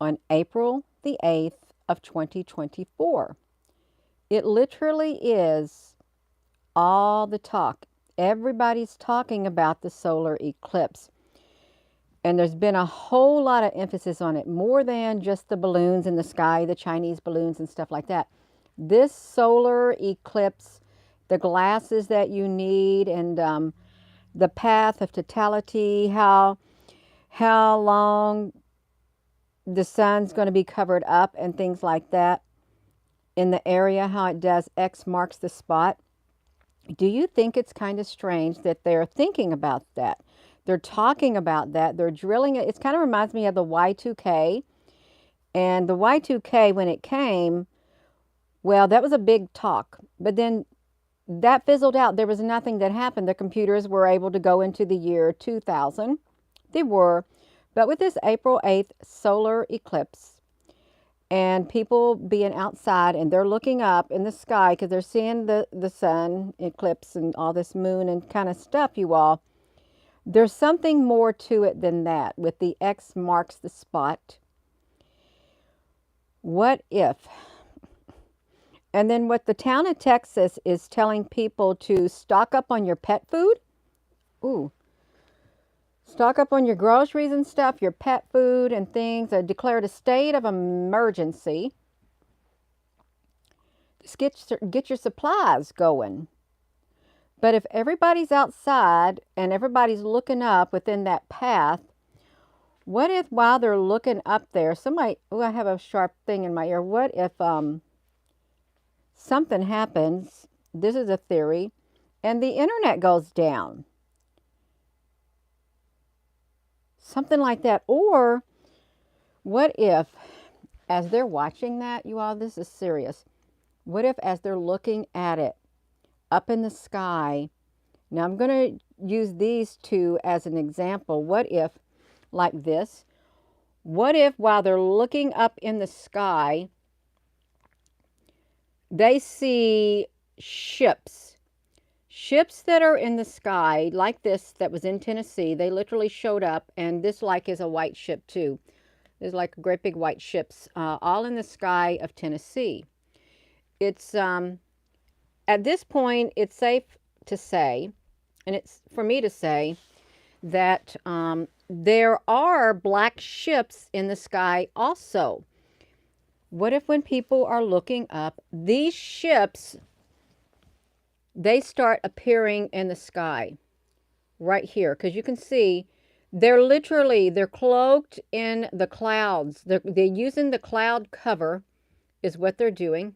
on April the 8th of 2024. It literally is all the talk. Everybody's talking about the solar eclipse. And there's been a whole lot of emphasis on it, more than just the balloons in the sky, the Chinese balloons and stuff like that. This solar eclipse, the glasses that you need, and the path of totality, how long the sun's going to be covered up and things like that in the area, how it does X marks the spot. Do you think it's kind of strange that they're thinking about that? They're talking about that. They're drilling it. It kind of reminds me of the Y2K. And the Y2K, when it came, well, that was a big talk. But then that fizzled out. There was nothing that happened. The computers were able to go into the year 2000. They were. But with this April 8th solar eclipse, and people being outside and they're looking up in the sky because they're seeing the sun eclipse and all this moon and kind of stuff, you all. There's something more to it than that. With the X marks the spot. What if? And then what the town of Texas is telling people to stock up on your pet food. Ooh. Stock up on your groceries and stuff, your pet food and things. Declared a state of emergency. Just get your supplies going. But if everybody's outside and everybody's looking up within that path, what if while they're looking up there, somebody, oh, I have a sharp thing in my ear. What if something happens, this is a theory, and the internet goes down? Something like that. Or what if, as they're watching that, you all, this is serious. What if as they're looking at it up in the sky, now I'm going to use these two as an example. What if, like this, what if while they're looking up in the sky, they see ships that are in the sky like this that was in Tennessee. They literally showed up, and this like is a white ship too. There's like great big white ships all in the sky of Tennessee. It's at this point, it's safe to say, and it's for me to say, that there are black ships in the sky also. What if when people are looking up, these ships, they start appearing in the sky right here? Because you can see they're cloaked in the clouds. They're using the cloud cover is what they're doing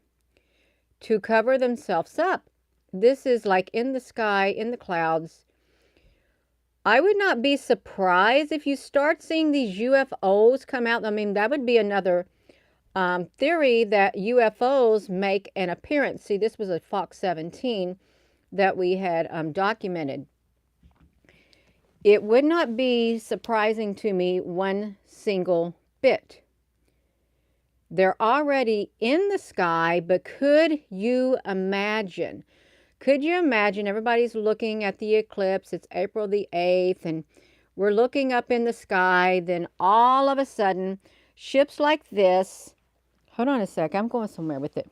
to cover themselves up. This is like in the sky, in the clouds. I would not be surprised if you start seeing these UFOs come out. I mean, that would be another theory that UFOs make an appearance. See, this was a Fox 17 that we had documented. It would not be surprising to me one single bit. They're already in the sky, but could you imagine? Could you imagine everybody's looking at the eclipse? It's April the 8th, and we're looking up in the sky. Then all of a sudden, ships like this, hold on a sec, I'm going somewhere with it.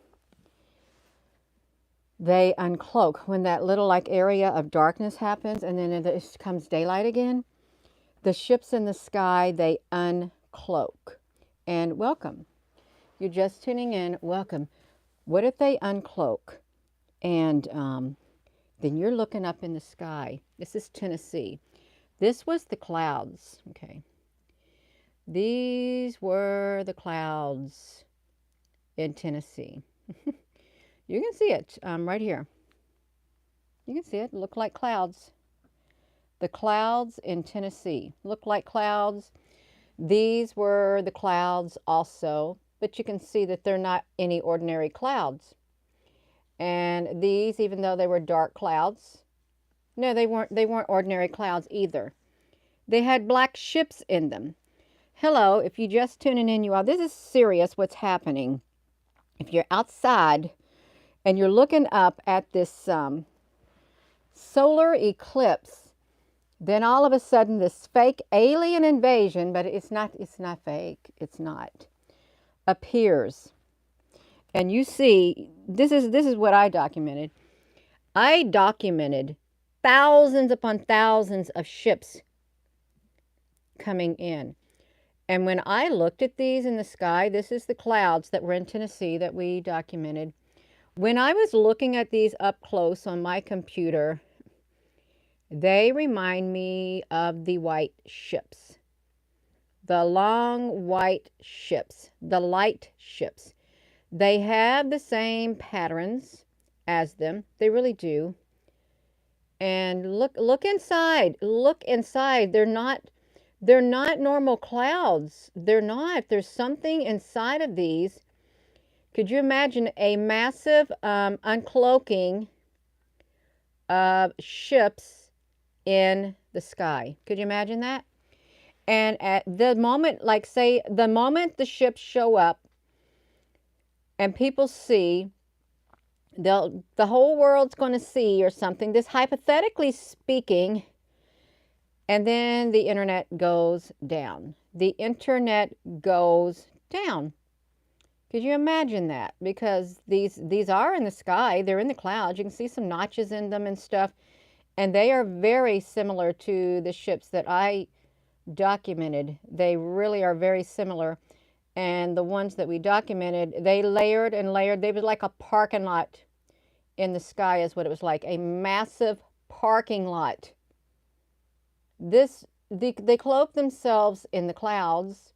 They uncloak when that little like area of darkness happens, and then it comes daylight again. The ships in the sky, they uncloak. And welcome. You're just tuning in. Welcome. What if they uncloak and then you're looking up in the sky? This is Tennessee. This was the clouds. Okay. These were the clouds in Tennessee. You can see it right here. You can see it. Look like clouds. The clouds in Tennessee look like clouds. These were the clouds also. But you can see that they're not any ordinary clouds. And these, even though they were dark clouds, no, they weren't ordinary clouds either. They had black ships in them. Hello, if you're just tuning in, you all, this is serious what's happening. If you're outside and you're looking up at this solar eclipse, Then all of a sudden this fake alien invasion, but it's not fake. It's not. Appears. And you see, this is what I documented. I documented thousands upon thousands of ships coming in. And when I looked at these in the sky, this is the clouds that were in Tennessee that we documented. When I was looking at these up close on my computer, they remind me of the white ships, the long white ships, the light ships. They have the same patterns as them. They really do. And look inside. Look inside. They're not normal clouds. They're not. There's something inside of these. Could you imagine a massive uncloaking of ships in the sky? Could you imagine that? And at the moment, like say, the moment the ships show up and people see, the whole world's going to see or something, this hypothetically speaking, and then the internet goes down. The internet goes down. Could you imagine that? Because these are in the sky, they're in the clouds. You can see some notches in them and stuff, and they are very similar to the ships that I documented. They really are very similar. And the ones that we documented, they layered and layered. They was like a parking lot in the sky is what it was like, a massive parking lot. They cloak themselves in the clouds.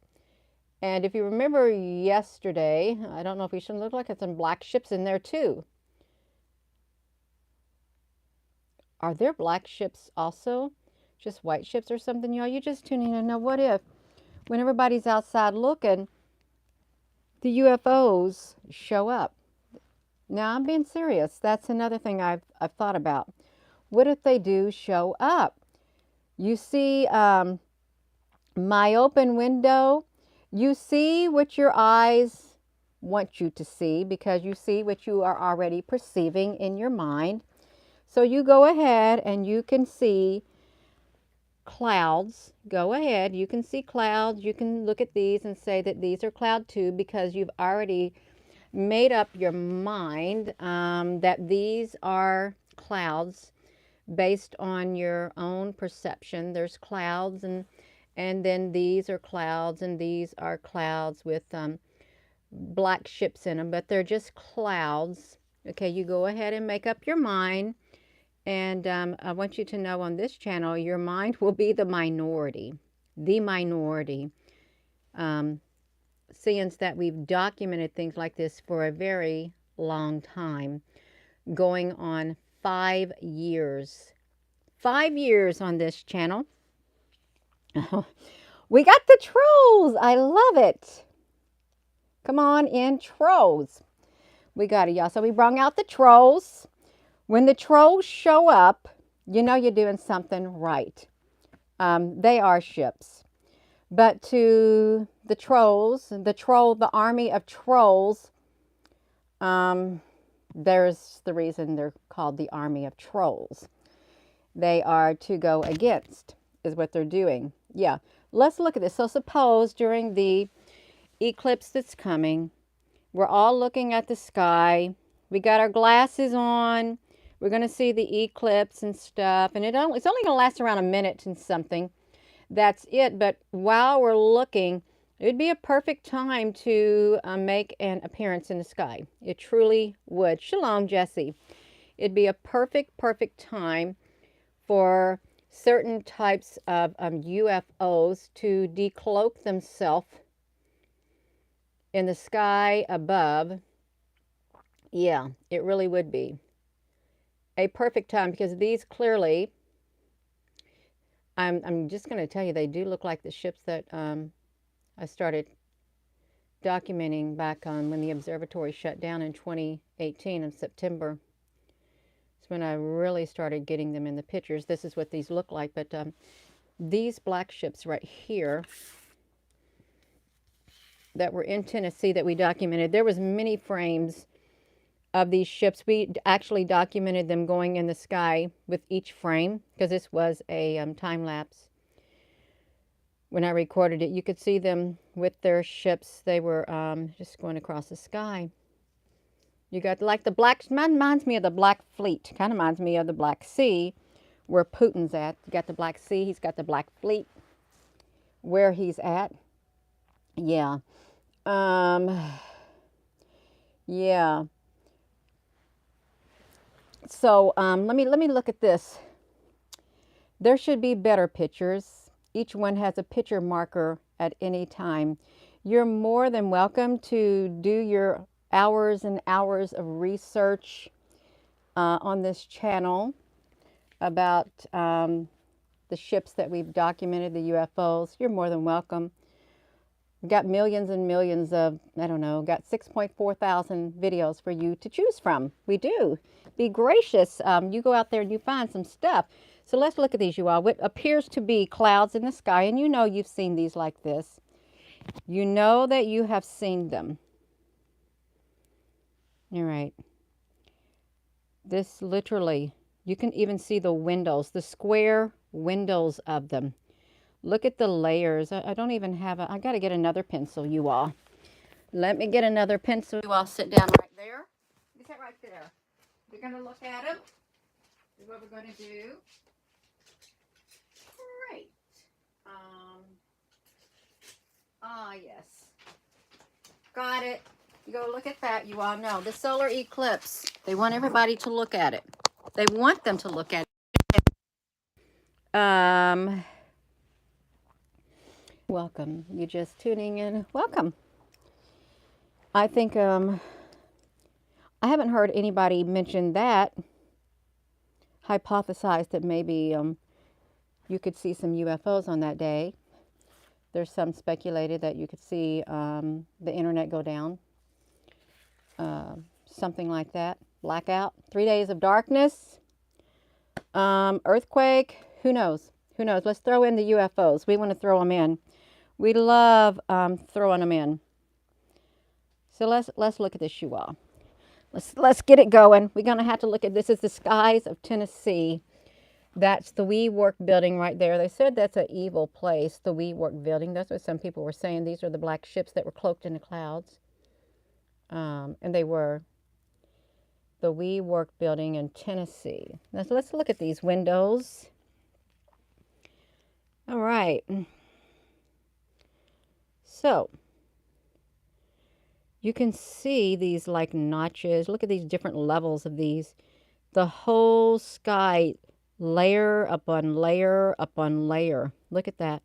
And if you remember yesterday, I don't know if you should look like it's some black ships in there too. Are there black ships also? Just white ships or something, y'all? You just tune in and know what if, when everybody's outside looking, the UFOs show up. Now I'm being serious. That's another thing I've thought about. What if they do show up? You see my open window. You see what your eyes want you to see because you see what you are already perceiving in your mind. So you go ahead and you can see clouds. Go ahead. You can see clouds. You can look at these and say that these are cloud too because you've already made up your mind that these are clouds based on your own perception. There's clouds and then these are clouds and these are clouds with black ships in them, but they're just clouds. Okay, you go ahead and make up your mind. And I want you to know on this channel, your mind will be the minority. The minority. Seeing that we've documented things like this for a very long time, going on 5 years. 5 years on this channel. We got the trolls. I love it. Come on in, trolls. We got it, y'all. So we brung out the trolls. When the trolls show up, you know you're doing something right. They are ships. But to the trolls, the army of trolls, there's the reason they're called the army of trolls. They are to go against, is what they're doing. Yeah, let's look at this. So suppose during the eclipse that's coming, we're all looking at the sky. We got our glasses on. We're going to see the eclipse and stuff. And it's only going to last around a minute and something. That's it. But while we're looking, it would be a perfect time to make an appearance in the sky. It truly would. Shalom, Jesse. It'd be a perfect time for certain types of UFOs to decloak themselves in the sky above. Yeah, it really would be a perfect time because these clearly, I'm just going to tell you, they do look like the ships that I started documenting back on when the observatory shut down in 2018 in September. It's when I really started getting them in the pictures. This is what these look like, but these black ships right here that were in Tennessee that we documented, there was many frames of these ships. We actually documented them going in the sky with each frame because this was a time lapse. When I recorded it, you could see them with their ships. They were just going across the sky. You got like the black, reminds me of the Black Fleet. Kind of reminds me of the Black Sea where Putin's at. You got the Black Sea, he's got the Black Fleet where he's at. Yeah. Yeah. So let me look at this. There should be better pictures. Each one has a picture marker at any time. You're more than welcome to do your hours and hours of research on this channel about the ships that we've documented, the UFOs. You're more than welcome. We've got millions and millions of, I don't know, got 6.4 thousand videos for you to choose from. We do. Be gracious. You go out there and you find some stuff. So let's look at these, you all. What appears to be clouds in the sky, and you know you've seen these like this. You know that you have seen them. All right. This literally, you can even see the windows, the square windows of them. Look at the layers. I don't even have I got to get another pencil, you all. Let me get another pencil. You all sit down right there. You sit right there. We're going to look at them. This is what we're going to do. Great. Yes. Got it. You go look at that. You all know. The solar eclipse. They want everybody to look at it. They want them to look at it. Welcome. You just tuning in. Welcome. I think I haven't heard anybody mention that. Hypothesize that maybe you could see some UFOs on that day. There's some speculated that you could see the internet go down. Something like that. Blackout. 3 days of darkness. Earthquake. Who knows? Who knows? Let's throw in the UFOs. We want to throw them in. We love throwing them in. So let's look at this, you all. Let's get it going. We're going to have to look at this. Is the skies of Tennessee. That's the WeWork building right there. They said that's an evil place, the WeWork building. That's what some people were saying. These are the black ships that were cloaked in the clouds. And they were the WeWork building in Tennessee. Now, so let's look at these windows. All right. So you can see these like notches. Look at these different levels of these. The whole sky, layer upon layer upon layer. Look at that.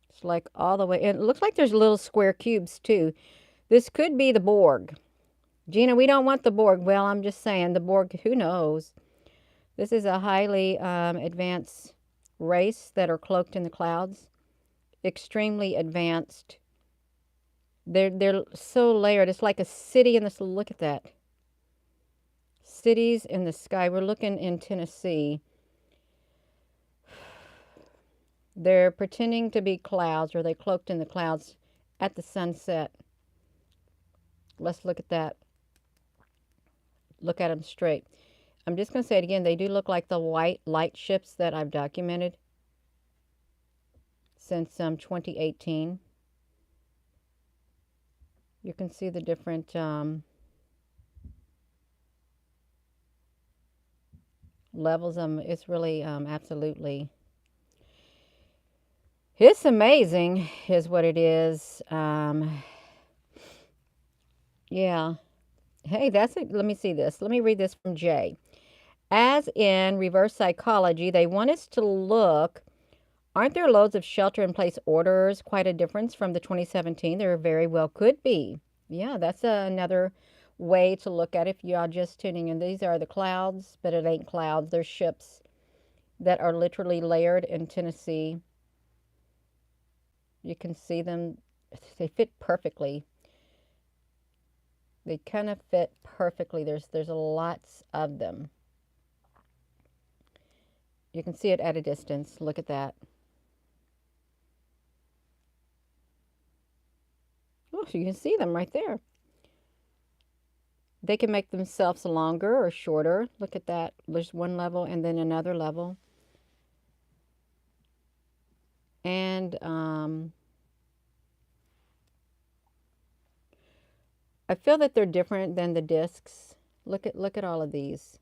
It's like all the way. And it looks like there's little square cubes too. This could be the Borg. Gina, we don't want the Borg. Well, I'm just saying the Borg, who knows? This is a highly advanced race that are cloaked in the clouds. Extremely advanced. They're so layered. It's like a city in this. Look at that. Cities in the sky. We're looking in Tennessee. They're pretending to be clouds, or they cloaked in the clouds at the sunset. Let's look at that. Look at them straight. I'm just going to say it again. They do look like the white light ships that I've documented since 2018. You can see the different levels of them. It's really absolutely, it's amazing is what it is. Yeah. Hey, that's it. Let me see this. Let me read this from Jay. As in reverse psychology, they want us to look. Aren't there loads of shelter-in-place orders? Quite a difference from the 2017. There very well could be. Yeah, that's another way to look at it if you are just tuning in. These are the clouds, but it ain't clouds. They're ships that are literally layered in Tennessee. You can see them. They fit perfectly. They kind of fit perfectly. There's lots of them. You can see it at a distance. Look at that. Oh, you can see them right there. They can make themselves longer or shorter. Look at that. There's one level and then another level. And I feel that they're different than the discs. Look at all of these.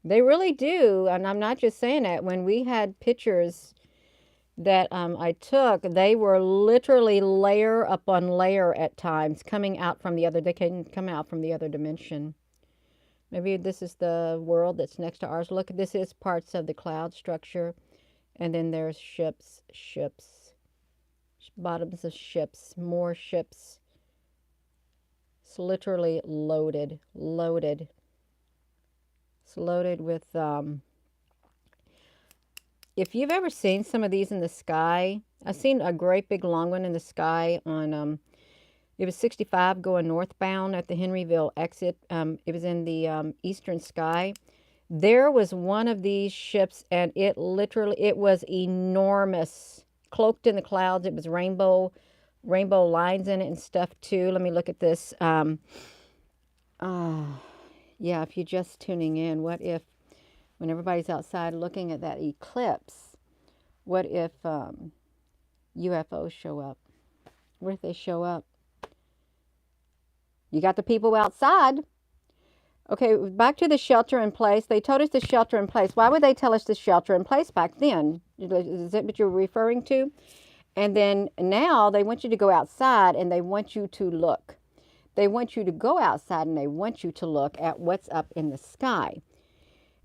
They really do, and I'm not just saying that. When we had pictures that I took, they were literally layer upon layer at times coming out from the other. They can come out from the other dimension. Maybe this is the world that's next to ours. Look, this is parts of the cloud structure, and then there's ships, bottoms of ships, more ships. It's literally loaded. It's loaded with if you've ever seen some of these in the sky, I've seen a great big long one in the sky on, it was 65 going northbound at the Henryville exit. It was in the eastern sky. There was one of these ships and it was enormous, cloaked in the clouds. It was rainbow lines in it and stuff too. Let me look at this. Yeah, if you're just tuning in, what if when everybody's outside looking at that eclipse, what if UFOs show up? What if they show up? You got the people outside. Okay, back to the shelter in place. They told us to shelter in place. Why would they tell us to shelter in place back then? Is that what you're referring to? And then now they want you to go outside and they want you to look. They want you to go outside and they want you to look at what's up in the sky.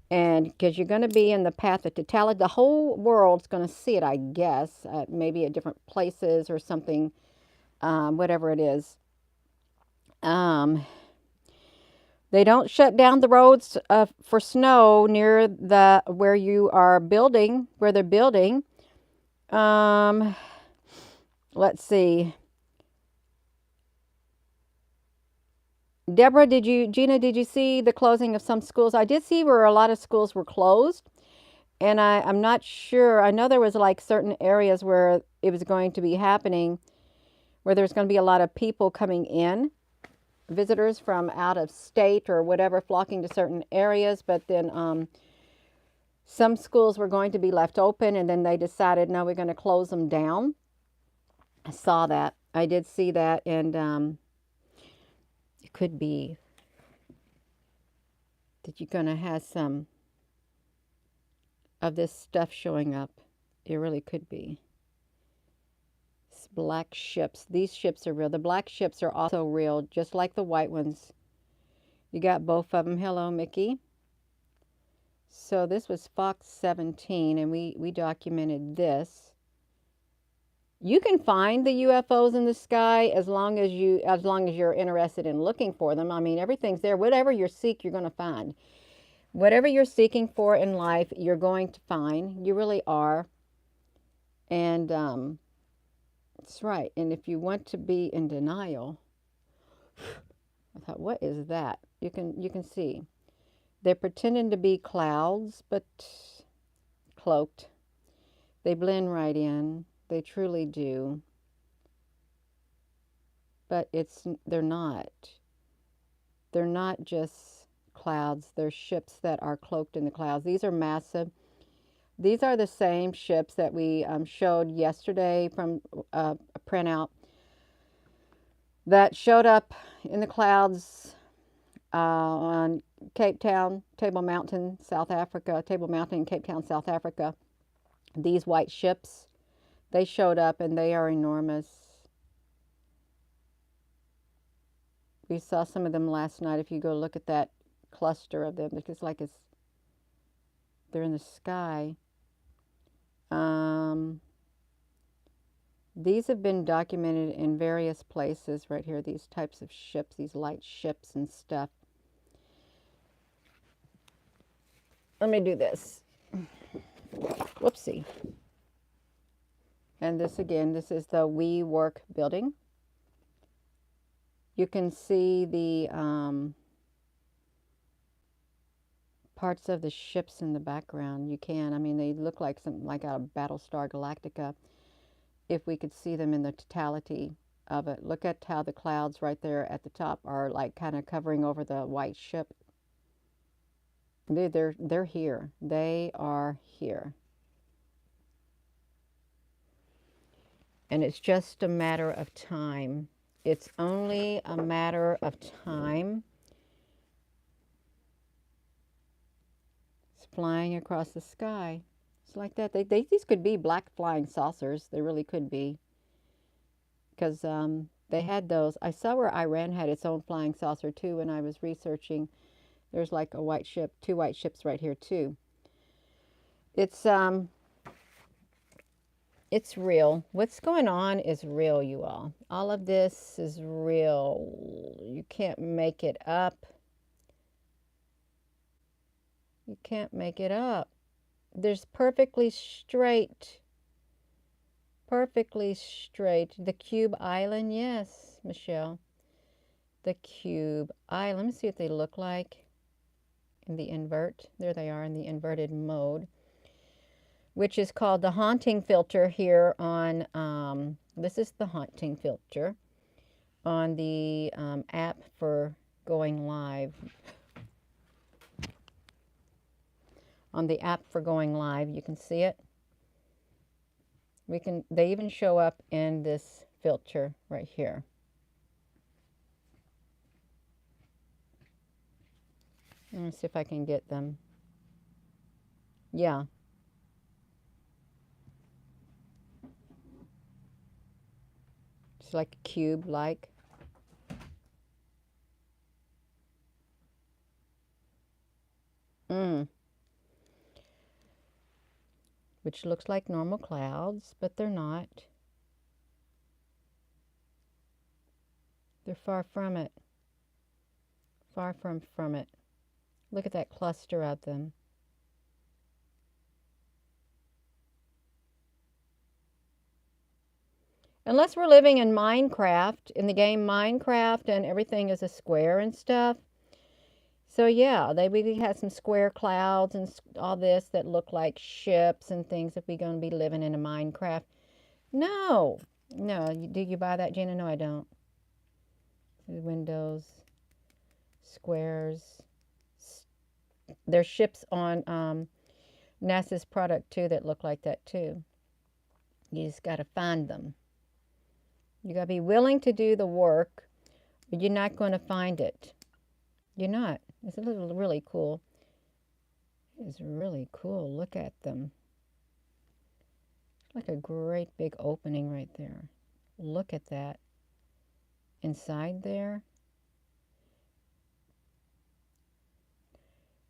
And because you're going to be in the path of totality, the whole world's going to see it, I guess, maybe at different places or something, whatever it is. They don't shut down the roads for snow near where you are building, where they're building. Let's see. Gina, did you see the closing of some schools? I did see where a lot of schools were closed. And I'm not sure. I know there was like certain areas where it was going to be happening, where there's going to be a lot of people coming in, visitors from out of state or whatever, flocking to certain areas. But then some schools were going to be left open, and then they decided, no, we're going to close them down. I saw that. I did see that, and it could be that you're going to have some of this stuff showing up. It really could be. It's black ships. These ships are real. The black ships are also real, just like the white ones. You got both of them. Hello, Mickey. So this was Fox 17, and we documented this. You can find the UFOs in the sky as long as you're interested in looking for them. I mean, everything's there. Whatever you seek, you're going to find. Whatever you're seeking for in life, you're going to find. You really are. And that's right. And if you want to be in denial, I thought, what is that? You can see. They're pretending to be clouds, but cloaked. They blend right in. They truly do. But they're not. They're not just clouds. They're ships that are cloaked in the clouds. These are massive. These are the same ships that we showed yesterday from a printout that showed up in the clouds on Cape Town, Table Mountain, South Africa, Table Mountain, Cape Town, South Africa. These white ships, they showed up and they are enormous. We saw some of them last night. If you go look at that cluster of them, it's like they're in the sky. These have been documented in various places right here, these types of ships, these light ships and stuff. Let me do this. Whoopsie. And this again, this is the We Work building. You can see the parts of the ships in the background. You can. I mean, they look like something like out of Battlestar Galactica, if we could see them in the totality of it. Look at how the clouds right there at the top are like kind of covering over the white ship. They're here. They are here. And it's just a matter of time. It's only a matter of time. It's flying across the sky. It's like that. These could be black flying saucers. They really could be. Because they had those. I saw where Iran had its own flying saucer too when I was researching. There's like a white ship, 2 white ships right here too. It's real. What's going on is real, you all. All of this is real. You can't make it up. You can't make it up. There's perfectly straight. Perfectly straight. The Cube Island, yes, Michelle. The Cube Island. Let me see what they look like in the invert. There they are in the inverted mode, which is called the haunting filter here on, this is the haunting filter on the app for going live. On the app for going live, you can see it. They even show up in this filter right here. Let me see if I can get them. Yeah. It's like a cube, like. Which looks like normal clouds, but they're not. They're far from it. Far from it. Look at that cluster of them. Unless we're living in Minecraft, in the game Minecraft, and everything is a square and stuff. So yeah, we had some square clouds and all this that look like ships and things if we're going to be living in a Minecraft. No. No. Do you buy that, Gina? No, I don't. Windows, squares. There's ships on NASA's product too that look like that too. You just got to find them. You got to be willing to do the work, but you're not going to find it. You're not. It's really cool. It's really cool. Look at them. Like a great big opening right there. Look at that. Inside there.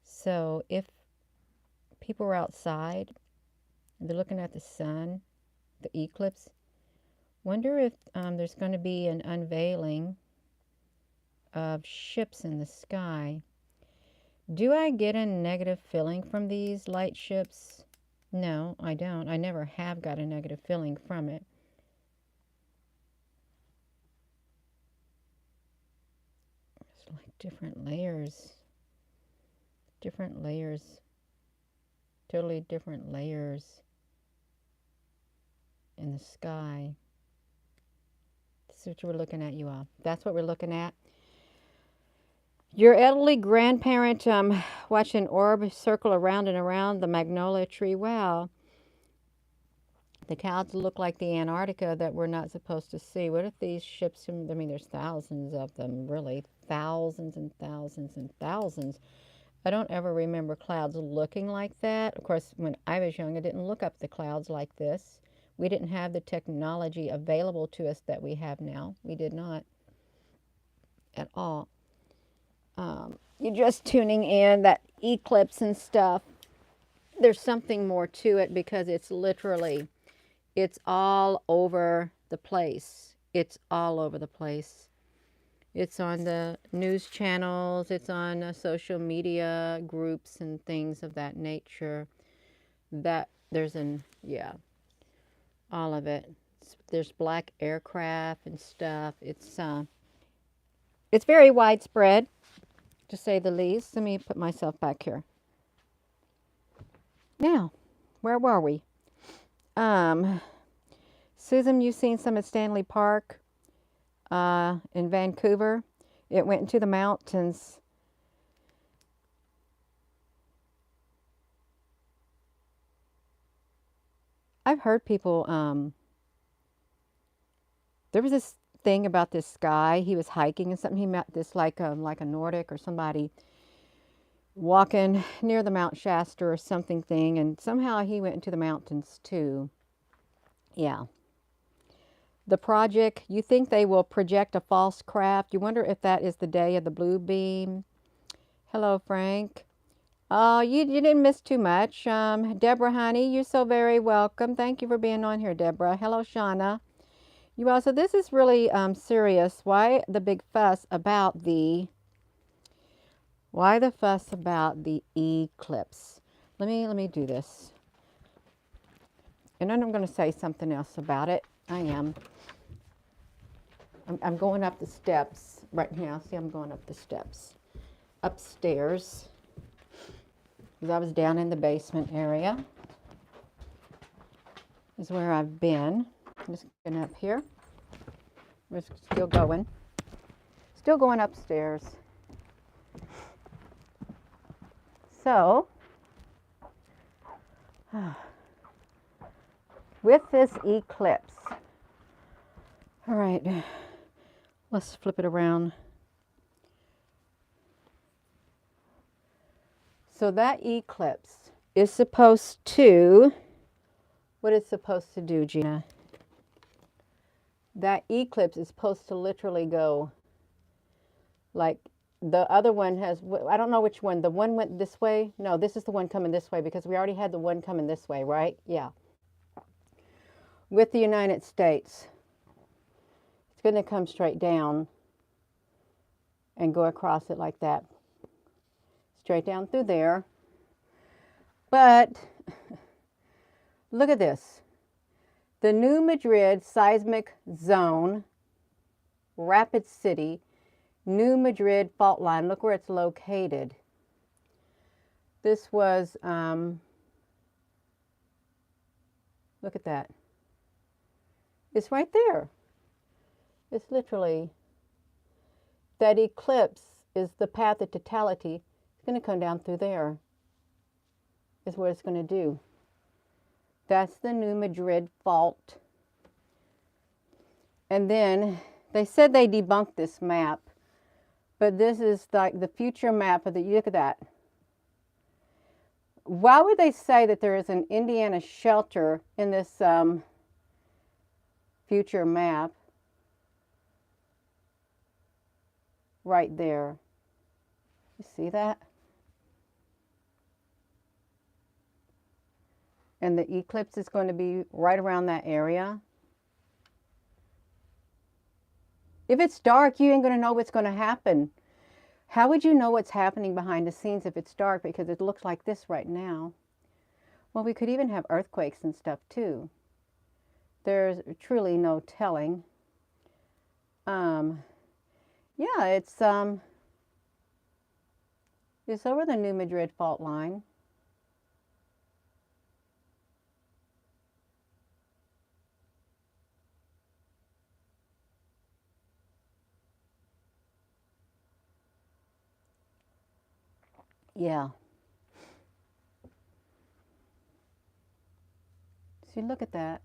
So if people are outside, they're looking at the sun, the eclipse, wonder if there's going to be an unveiling of ships in the sky. Do I get a negative feeling from these light ships? No, I don't. I never have got a negative feeling from it. It's like different layers. Different layers. Totally different layers in the sky. This is what we're looking at, you all. That's what we're looking at. Your elderly grandparent watching orb circle around and around the magnolia tree. Wow. The clouds look like the Antarctica that we're not supposed to see. What if these ships, I mean, there's thousands of them, really. Thousands and thousands and thousands. I don't ever remember clouds looking like that. Of course, when I was young, I didn't look up the clouds like this. We didn't have the technology available to us that we have now. We did not at all. You're just tuning in, that eclipse and stuff. There's something more to it because it's literally, it's all over the place. It's all over the place. It's on the news channels. It's on social media groups and things of that nature. That there's yeah, all of it. There's black aircraft and stuff. It's very widespread, to say the least. Let me put myself back here. Now, where were we? Susan, you've seen some at Stanley Park. in Vancouver. It went into the mountains. I've heard people, there was this thing about this guy. He was hiking and something. He met this like a Nordic or somebody walking near the Mount Shasta or something thing, and somehow he went into the mountains too. Yeah. The project, you think they will project a false craft. You wonder if that is the day of the blue beam. Hello, Frank. Oh, you didn't miss too much. Deborah, honey, you're so very welcome. Thank you for being on here, Deborah. Hello, Shauna. You also, this is really serious. Why the big fuss about why the fuss about the eclipse? Let me do this. And then I'm going to say something else about it. I am. I'm going up the steps right now. See, I'm going up the steps. Upstairs. Because I was down in the basement area. Is where I've been. I'm just getting up here. We're still going. Still going upstairs. So, with this eclipse, all right, let's flip it around. So that eclipse is supposed to, what it's supposed to do, Gina? That eclipse is supposed to literally go like the other one has, I don't know which one. The one went this way. No, this is the one coming this way because we already had the one coming this way, right? Yeah. With the United States, it's going to come straight down and go across it like that. Straight down through there. But look at this. The New Madrid seismic zone, Rapid City, New Madrid fault line. Look where it's located. This was, look at that. It's right there. It's literally, that eclipse is the path of totality. It's going to come down through there. Is what it's going to do. That's the New Madrid fault. And then they said they debunked this map, but this is like the future map of the, look at that. Why would they say that there is an Indiana shelter in this future map? Right there. You see that? And the eclipse is going to be right around that area. If it's dark, you ain't going to know what's going to happen. How would you know what's happening behind the scenes if it's dark? Because it looks like this right now. Well, we could even have earthquakes and stuff too. There's truly no telling. Yeah, it's over the New Madrid fault line. Yeah. See, look at that.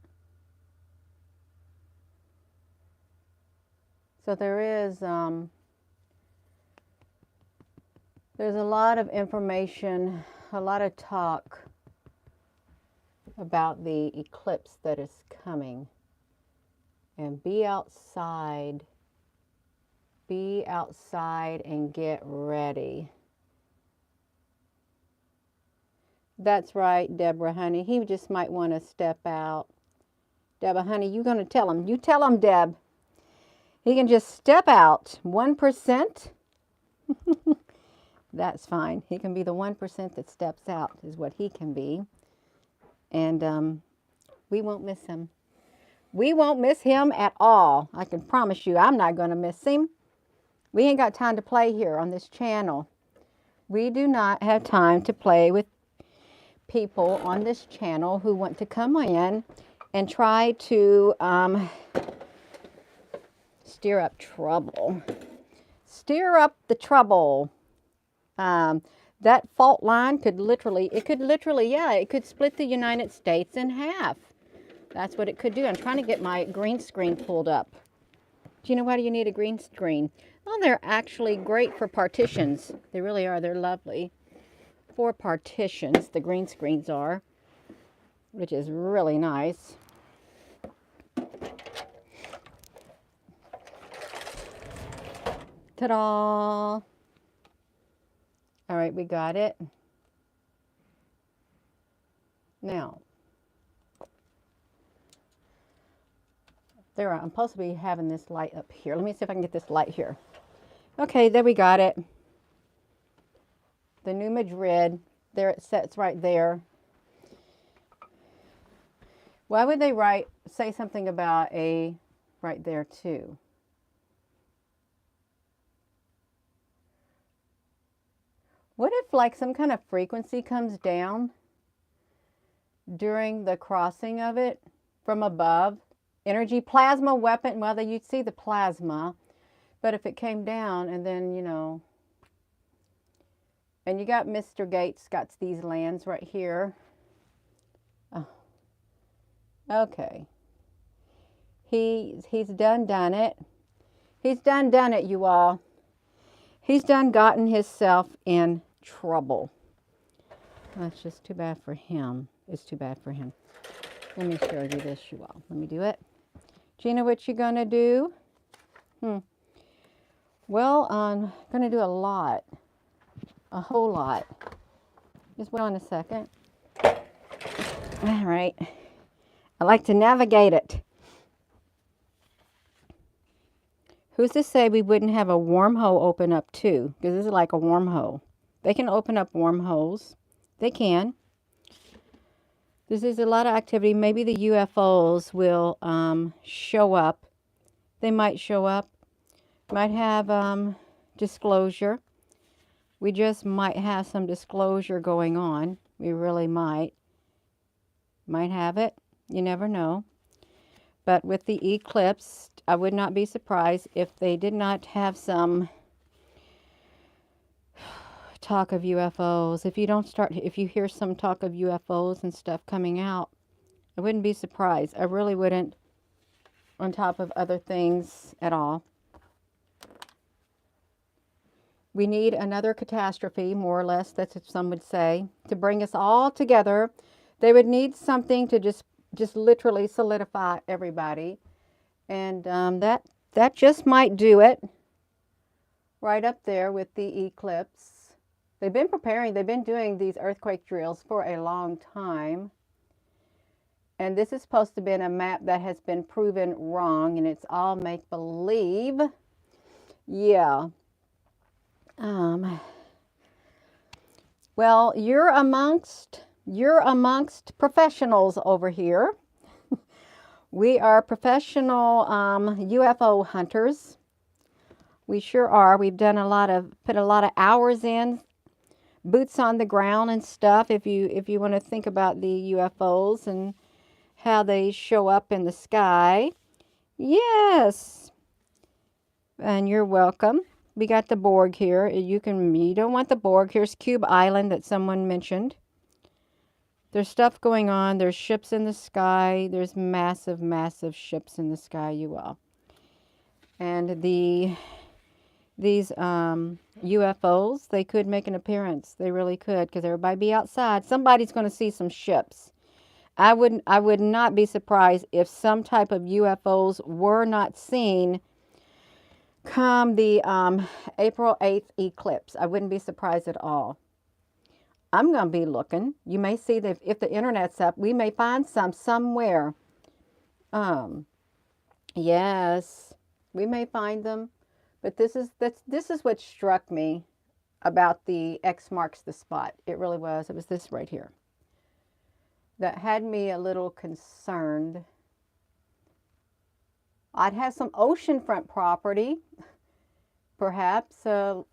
So there's a lot of information, a lot of talk about the eclipse that is coming. And be outside and get ready. That's right, Deborah, honey. He just might want to step out. Deborah, honey, you're going to tell him. You tell him, Deb. He can just step out. 1%. That's fine. He can be the 1% that steps out is what he can be. And we won't miss him. We won't miss him at all. I can promise you I'm not going to miss him. We ain't got time to play here on this channel. We do not have time to play with people on this channel who want to come in and try to stir up trouble. Stir up the trouble. That fault line could literally, yeah, it could split the United States in half. That's what it could do. I'm trying to get my green screen pulled up. Do you know why do you need a green screen? Well, they're actually great for partitions. They really are. They're lovely for partitions. The green screens are, which is really nice. Ta-da! All right, we got it. Now, there, I'm supposed to be having this light up here. Let me see if I can get this light here. Okay, there we got it. The New Madrid, there it sits right there. Why would they say something about a right there too? What if like some kind of frequency comes down during the crossing of it from above? Energy plasma weapon, well, you'd see the plasma, but if it came down and then, you know, and you got Mr. Gates got these lands right here. Oh. Okay. He's done it. He's done it, you all. He's done gotten himself in trouble. That's just too bad for him. It's too bad for him. Let me show you this, you all. Let me do it. Gina, what you gonna do? Well, I'm gonna do a lot. A whole lot. Just wait on a second. All right. I like to navigate it. Who's to say we wouldn't have a wormhole open up too? Because this is like a wormhole. They can open up wormholes. They can. This is a lot of activity. Maybe the UFOs will show up. They might show up. Might have disclosure. We just might have some disclosure going on. We really might. Might have it. You never know. But with the eclipse, I would not be surprised if they did not have some talk of UFOs. If you hear some talk of UFOs and stuff coming out, I wouldn't be surprised. I really wouldn't, on top of other things at all. We need another catastrophe, more or less, that's what some would say, to bring us all together. They would need something to just literally solidify everybody. And that just might do it. Right up there with the eclipse. They've been preparing, they've been doing these earthquake drills for a long time. And this is supposed to be a map that has been proven wrong, and it's all make-believe. Yeah. Well, you're amongst professionals over here. We are professional UFO hunters. We sure are. We've done put a lot of hours in, boots on the ground and stuff. If you want to think about the UFOs and how they show up in the sky. Yes. And you're welcome. We got the Borg here. You don't want the Borg. Here's Cube Island that someone mentioned. There's stuff going on. There's ships in the sky. There's massive, massive ships in the sky, you all. And these UFOs, they could make an appearance. They really could, because everybody be outside. Somebody's going to see some ships. I would not be surprised if some type of UFOs were not seen come the April 8th eclipse. I wouldn't be surprised at all. I'm going to be looking. You may see that if the internet's up, we may find some somewhere. Yes, we may find them. But this is what struck me about the X marks the spot. It really was. It was this right here that had me a little concerned. I'd have some oceanfront property, perhaps. The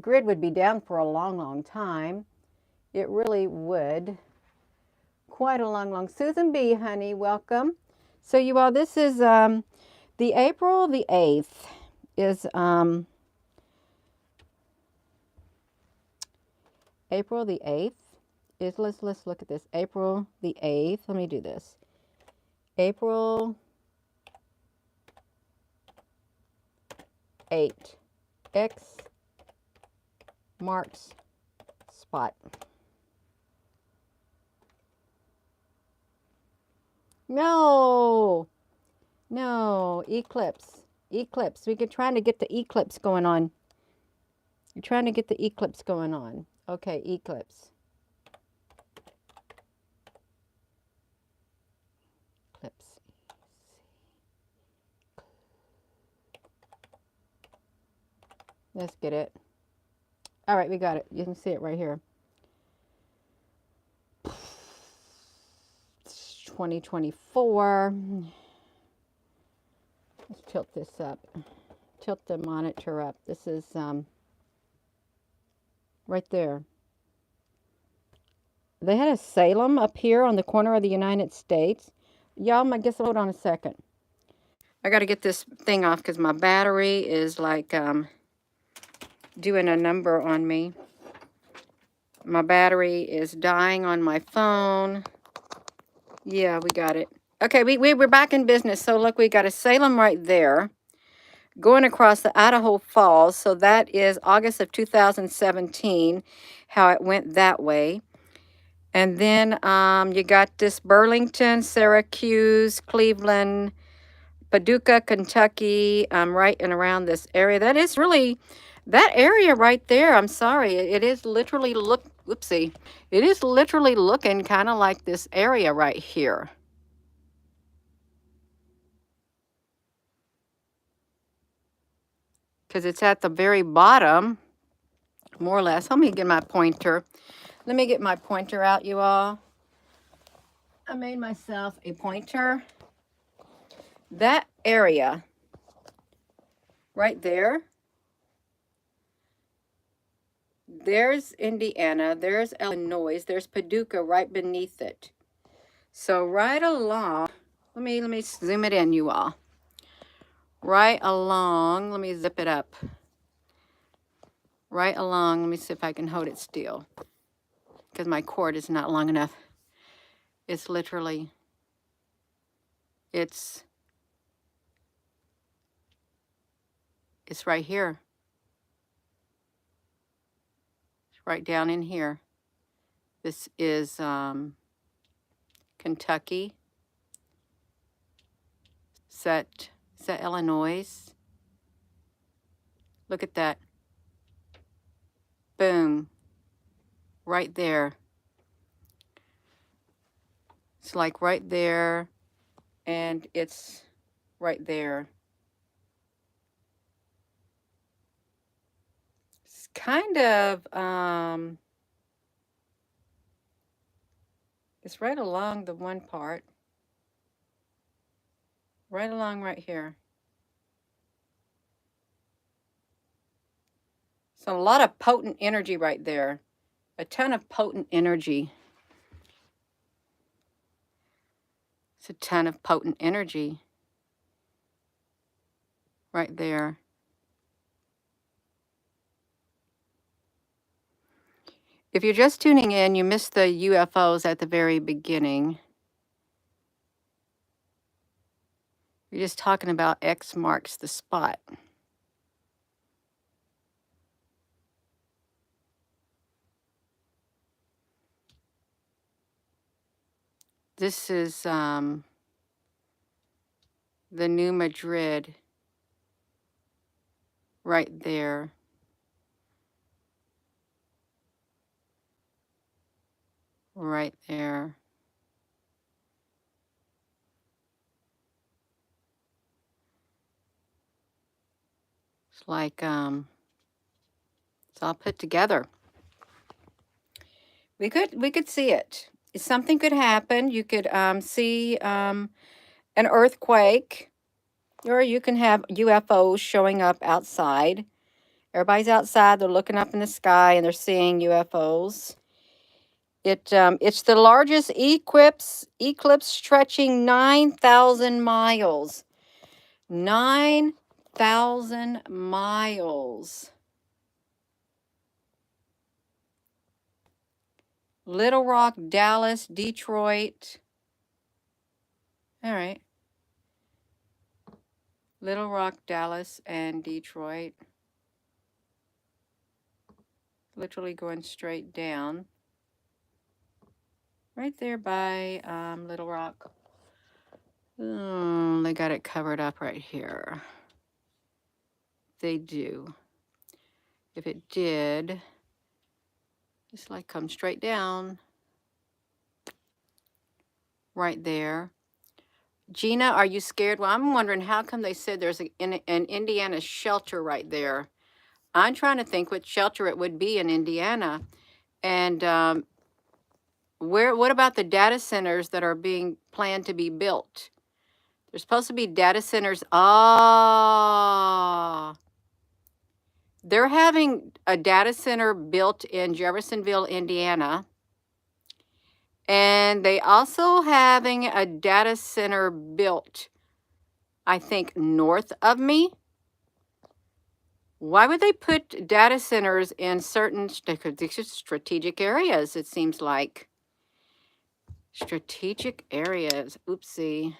grid would be down for a long, long time. It really would. Quite a long. Susan B., honey, welcome. So you all, this is The April the 8th is April the 8th is, let's look at this. April the 8th. Let me do this. April 8. X marks spot. No. No, eclipse. Eclipse. We're trying to get the eclipse going on. You're trying to get the eclipse going on. Okay, eclipse. Eclipse. Let's get it. All right, we got it. You can see it right here. 2024. Let's tilt this up. Tilt the monitor up. This is right there. They had a Salem up here on the corner of the United States. Y'all, I guess, hold on a second. I got to get this thing off because my battery is like doing a number on me. My battery is dying on my phone. Yeah, we got it. Okay, we're back in business. So look, we got a Salem right there going across the Idaho Falls. So that is August of 2017, how it went that way. And then you got this Burlington, Syracuse, Cleveland, Paducah, Kentucky, right and around this area. That is really, that area right there, I'm sorry, it is literally whoopsie. It is literally looking kind of like this area right here. Because it's at the very bottom, more or less. Let me get my pointer. Let me get my pointer out, you all. I made myself a pointer. That area right there, there's Indiana, there's Illinois, there's Paducah right beneath it. So right along, let me zoom it in, you all. Right along, let me zip it up. Right along, let me see if I can hold it still, because my cord is not long enough. It's literally, it's right here. It's right down in here. This is Kentucky. Is that Illinois? Look at that. Boom. Right there. It's like right there, and it's right there. It's kind of, it's right along the one part. Right along right here. So a lot of potent energy right there. A ton of potent energy. It's a ton of potent energy right there. If you're just tuning in, you missed the UFOs at the very beginning. You're just talking about X marks the spot. This is the New Madrid right there. Right there. It's like it's all put together. We could see it. Something could happen. You could see an earthquake, or you can have UFOs showing up outside. Everybody's outside. They're looking up in the sky and they're seeing UFOs. It's the largest eclipse stretching 9,000 miles. 9,000 miles. Little Rock, Dallas, Detroit. All right. Little Rock, Dallas, and Detroit. Literally going straight down. Right there by Little Rock. They got it covered up right here. They do. If it did, just like come straight down. Right there. Gina, are you scared? Well, I'm wondering how come they said there's an Indiana shelter right there. I'm trying to think what shelter it would be in Indiana. And what about the data centers that are being planned to be built? There's supposed to be data centers. They're having a data center built in Jeffersonville, Indiana. And they also having a data center built, I think, north of me. Why would they put data centers in certain strategic areas, it seems like? Strategic areas. Oopsie.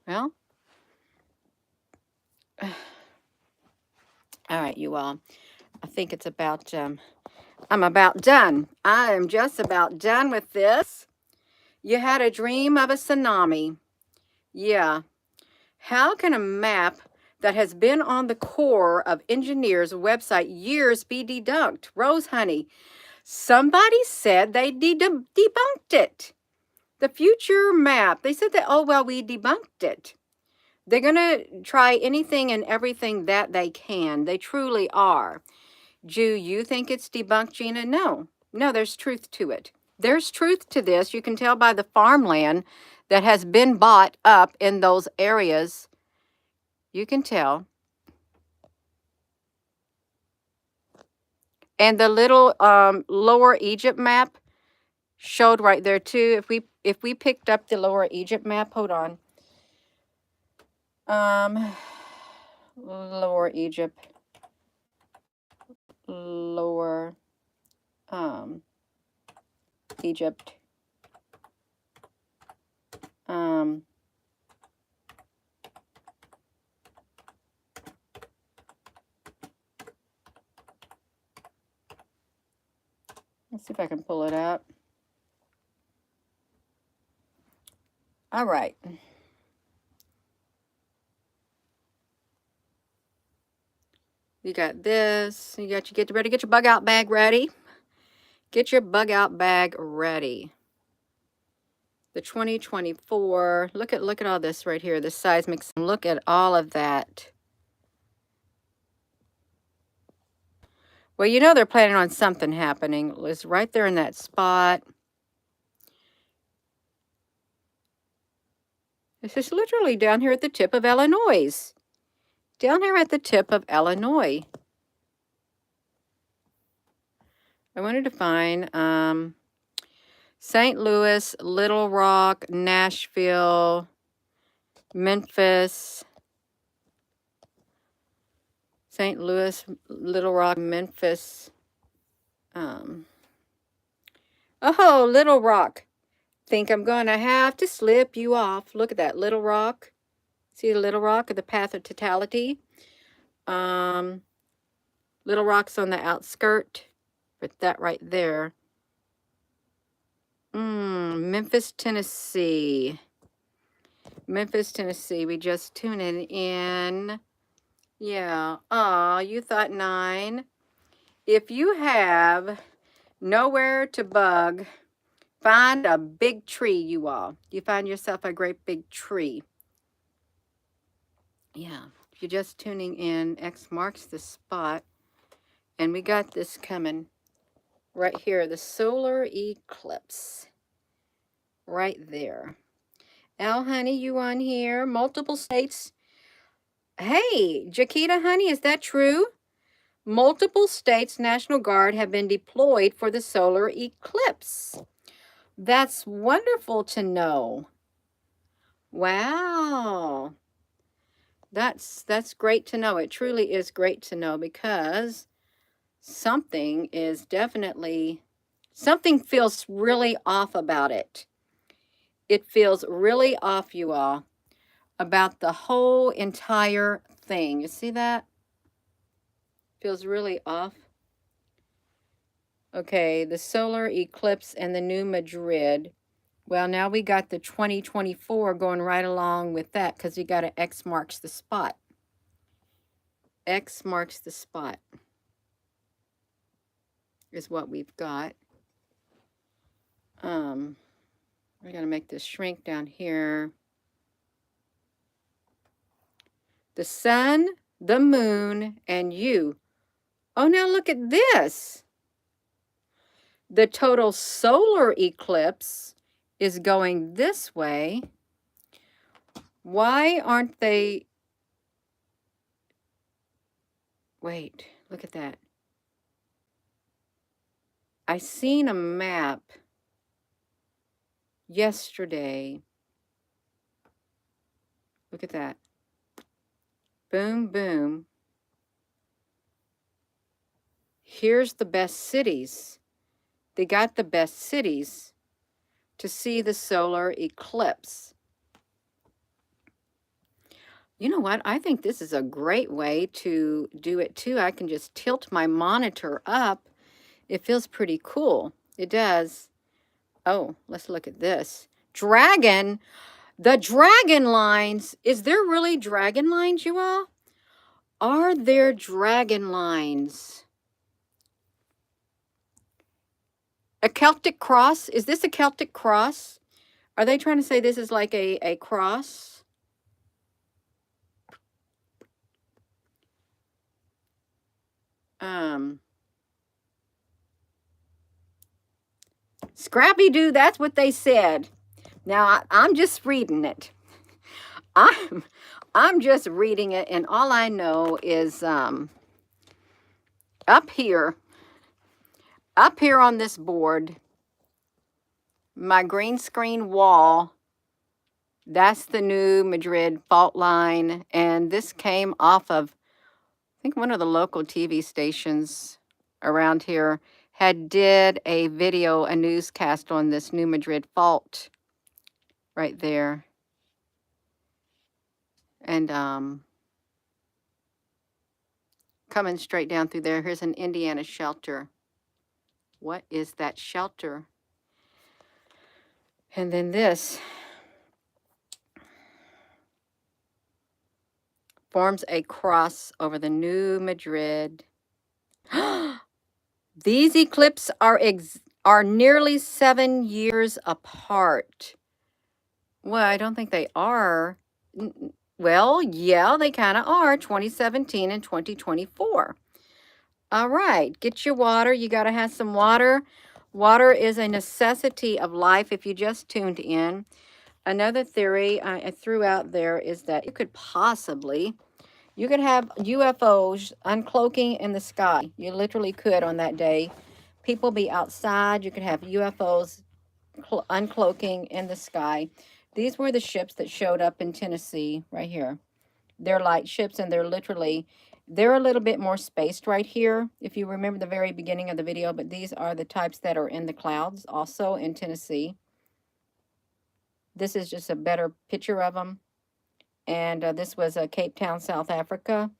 Well. All right, you all. I think it's about, I'm about done. I am just about done with this. You had a dream of a tsunami. Yeah. How can a map that has been on the Corps of Engineers website years be debunked? Rose Honey, somebody said they debunked it. The future map, they said that, oh, well, we debunked it. They're going to try anything and everything that they can. They truly are. Do you think it's debunked, Gina? No. No, there's truth to it. There's truth to this. You can tell by the farmland that has been bought up in those areas. You can tell. And the little Lower Egypt map showed right there too. If we picked up the Lower Egypt map, hold on. Lower Egypt. Lower Egypt. Let's see if I can pull it out. All right. You got this. You get ready. Get your bug out bag ready. Get your bug out bag ready. The 2024. Look at all this right here. The seismic. Look at all of that. Well, you know they're planning on something happening. It's right there in that spot. This is literally down here at the tip of Illinois. Down here at the tip of Illinois. I wanted to find St. Louis, Little Rock, Nashville, Memphis. St. Louis, Little Rock, Memphis. Oh, Little Rock. Think I'm going to have to slip you off. Look at that Little Rock. See the Little Rock at the path of totality? Little Rock's on the outskirt. But that right there. Memphis, Tennessee. Memphis, Tennessee. We just tuning in. Yeah. You thought 9. If you have nowhere to bug, find a big tree, you all. You find yourself a great big tree. Yeah. If you're just tuning in, X marks the spot. And we got this coming right here. The solar eclipse. Right there. Al, honey, you on here? Multiple states. Hey, Jaquita, honey, is that true? Multiple states' National Guard have been deployed for the solar eclipse. That's wonderful to know. Wow. That's great to know. It truly is great to know because something is definitely, something feels really off about it. It feels really off, you all, about the whole entire thing. You see that? Feels really off. Okay, the solar eclipse and the new Madrid. Well, now we got the 2024 going right along with that because you got an X marks the spot. X marks the spot is what we've got. We're going to make this shrink down here. The sun, the moon, and you. Oh, now look at this. The total solar eclipse is going this way. Why aren't they... Wait, look at that. I seen a map yesterday. Look at that. Boom, boom. Here's the best cities. They got the best cities to see the solar eclipse. You know what? I think this is a great way to do it too. I can just tilt my monitor up. It feels pretty cool. It does. Oh, let's look at this. Dragon. The dragon lines. Is there really dragon lines, you all? Are there dragon lines? A Celtic cross? Is this a Celtic cross? Are they trying to say this is like a cross? Scrappy-Doo, that's what they said. Now, I'm just reading it. I'm just reading it, and all I know is up here on this board, my green screen wall, that's the new Madrid fault line, and this came off of, I think, one of the local TV stations around here did a video, a newscast on this new Madrid fault right there. And coming straight down through there, here's an Indiana shelter. What is that shelter? And then this forms a cross over the new Madrid. These eclipses are nearly 7 years apart. Well, I don't think they are. Well, yeah, they kind of are. 2017 and 2024. All right, get your water. You got to have some water. Water is a necessity of life if you just tuned in. Another theory I threw out there is that you could have UFOs uncloaking in the sky. You literally could on that day. People be outside. You could have UFOs uncloaking in the sky. These were the ships that showed up in Tennessee right here. They're light ships, and they're a little bit more spaced right here, if you remember the very beginning of the video, but these are the types that are in the clouds also in Tennessee. This is just a better picture of them. And this was Cape Town, South Africa.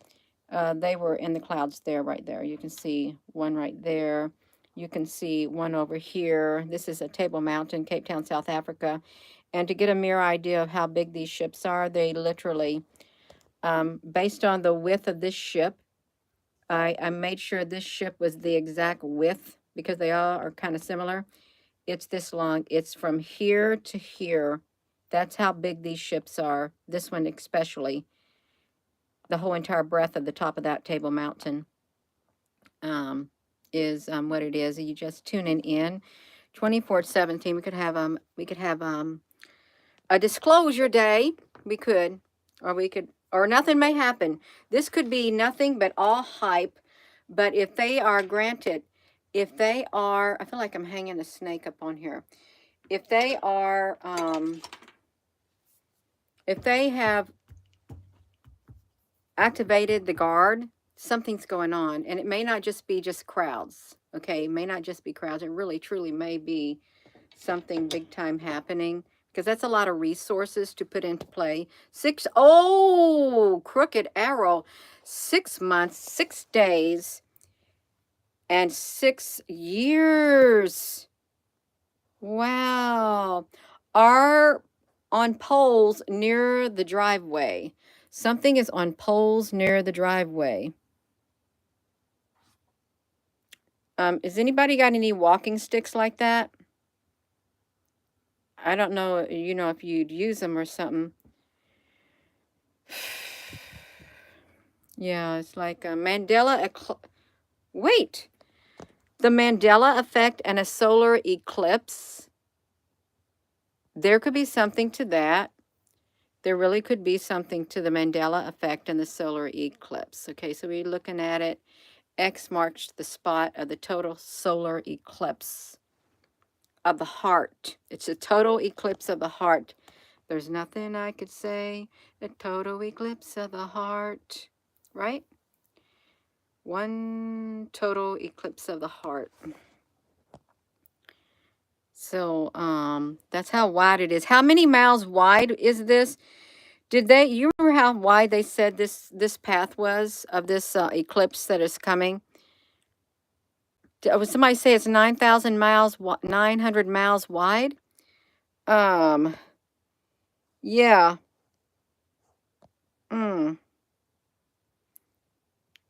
They were in the clouds there, right there. You can see one right there. You can see one over here. This is a Table Mountain, Cape Town, South Africa. And to get a mere idea of how big these ships are, they literally, based on the width of this ship, I made sure this ship was the exact width because they all are kind of similar. It's this long. It's from here to here. That's how big these ships are. This one especially. The whole entire breadth of the top of that Table Mountain is what it is. You just tuning in. 24/17. We could have a disclosure day. We could, or nothing may happen. This could be nothing but all hype. But if they are granted, I feel like I'm hanging a snake up on here. If they are if they have activated the guard, something's going on. And it may not just be just crowds. Okay, it may not just be crowds. It really, truly may be something big time happening, because that's a lot of resources to put into play. Crooked arrow. 6 months, 6 days, and 6 years. Wow. Are on poles near the driveway. Something is on poles near the driveway. Has anybody got any walking sticks like that? I don't know, you know, if you'd use them or something. Yeah, it's like a wait, the Mandela effect and a solar eclipse. There could be something to that. There really could be something to the Mandela effect and the solar eclipse. Okay, so we're looking at it. X marks the spot of the total solar eclipse of the heart. It's a total eclipse of the heart. There's nothing I could say. A total eclipse of the heart. Right? One total eclipse of the heart. So that's how wide it is. How many miles wide is this? You remember how wide they said this path was of this eclipse that is coming? Was somebody say it's 9,000 miles, 900 miles wide? Yeah.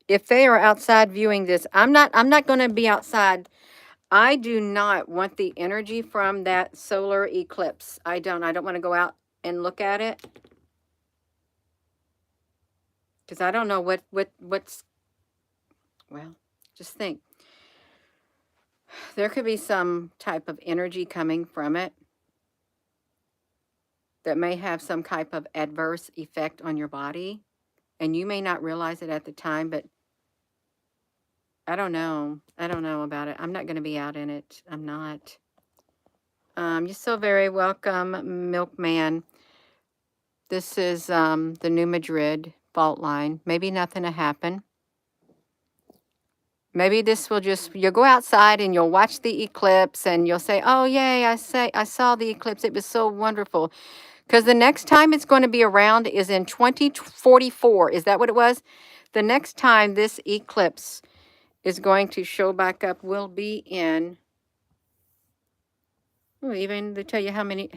If they are outside viewing this, I'm not going to be outside. I do not want the energy from that solar eclipse. I don't want to go out and look at it, because I don't know what's, well, just think. There could be some type of energy coming from it that may have some type of adverse effect on your body, and you may not realize it at the time, but I don't know. I don't know about it. I'm not going to be out in it. I'm not. You're so very welcome, Milkman. This is the New Madrid fault line. Maybe nothing will happen. Maybe this will just, you'll go outside and you'll watch the eclipse and you'll say, oh, yay, I saw the eclipse. It was so wonderful. Because the next time it's going to be around is in 2044. Is that what it was? The next time this eclipse is going to show back up will be in, oh, even they tell you how many,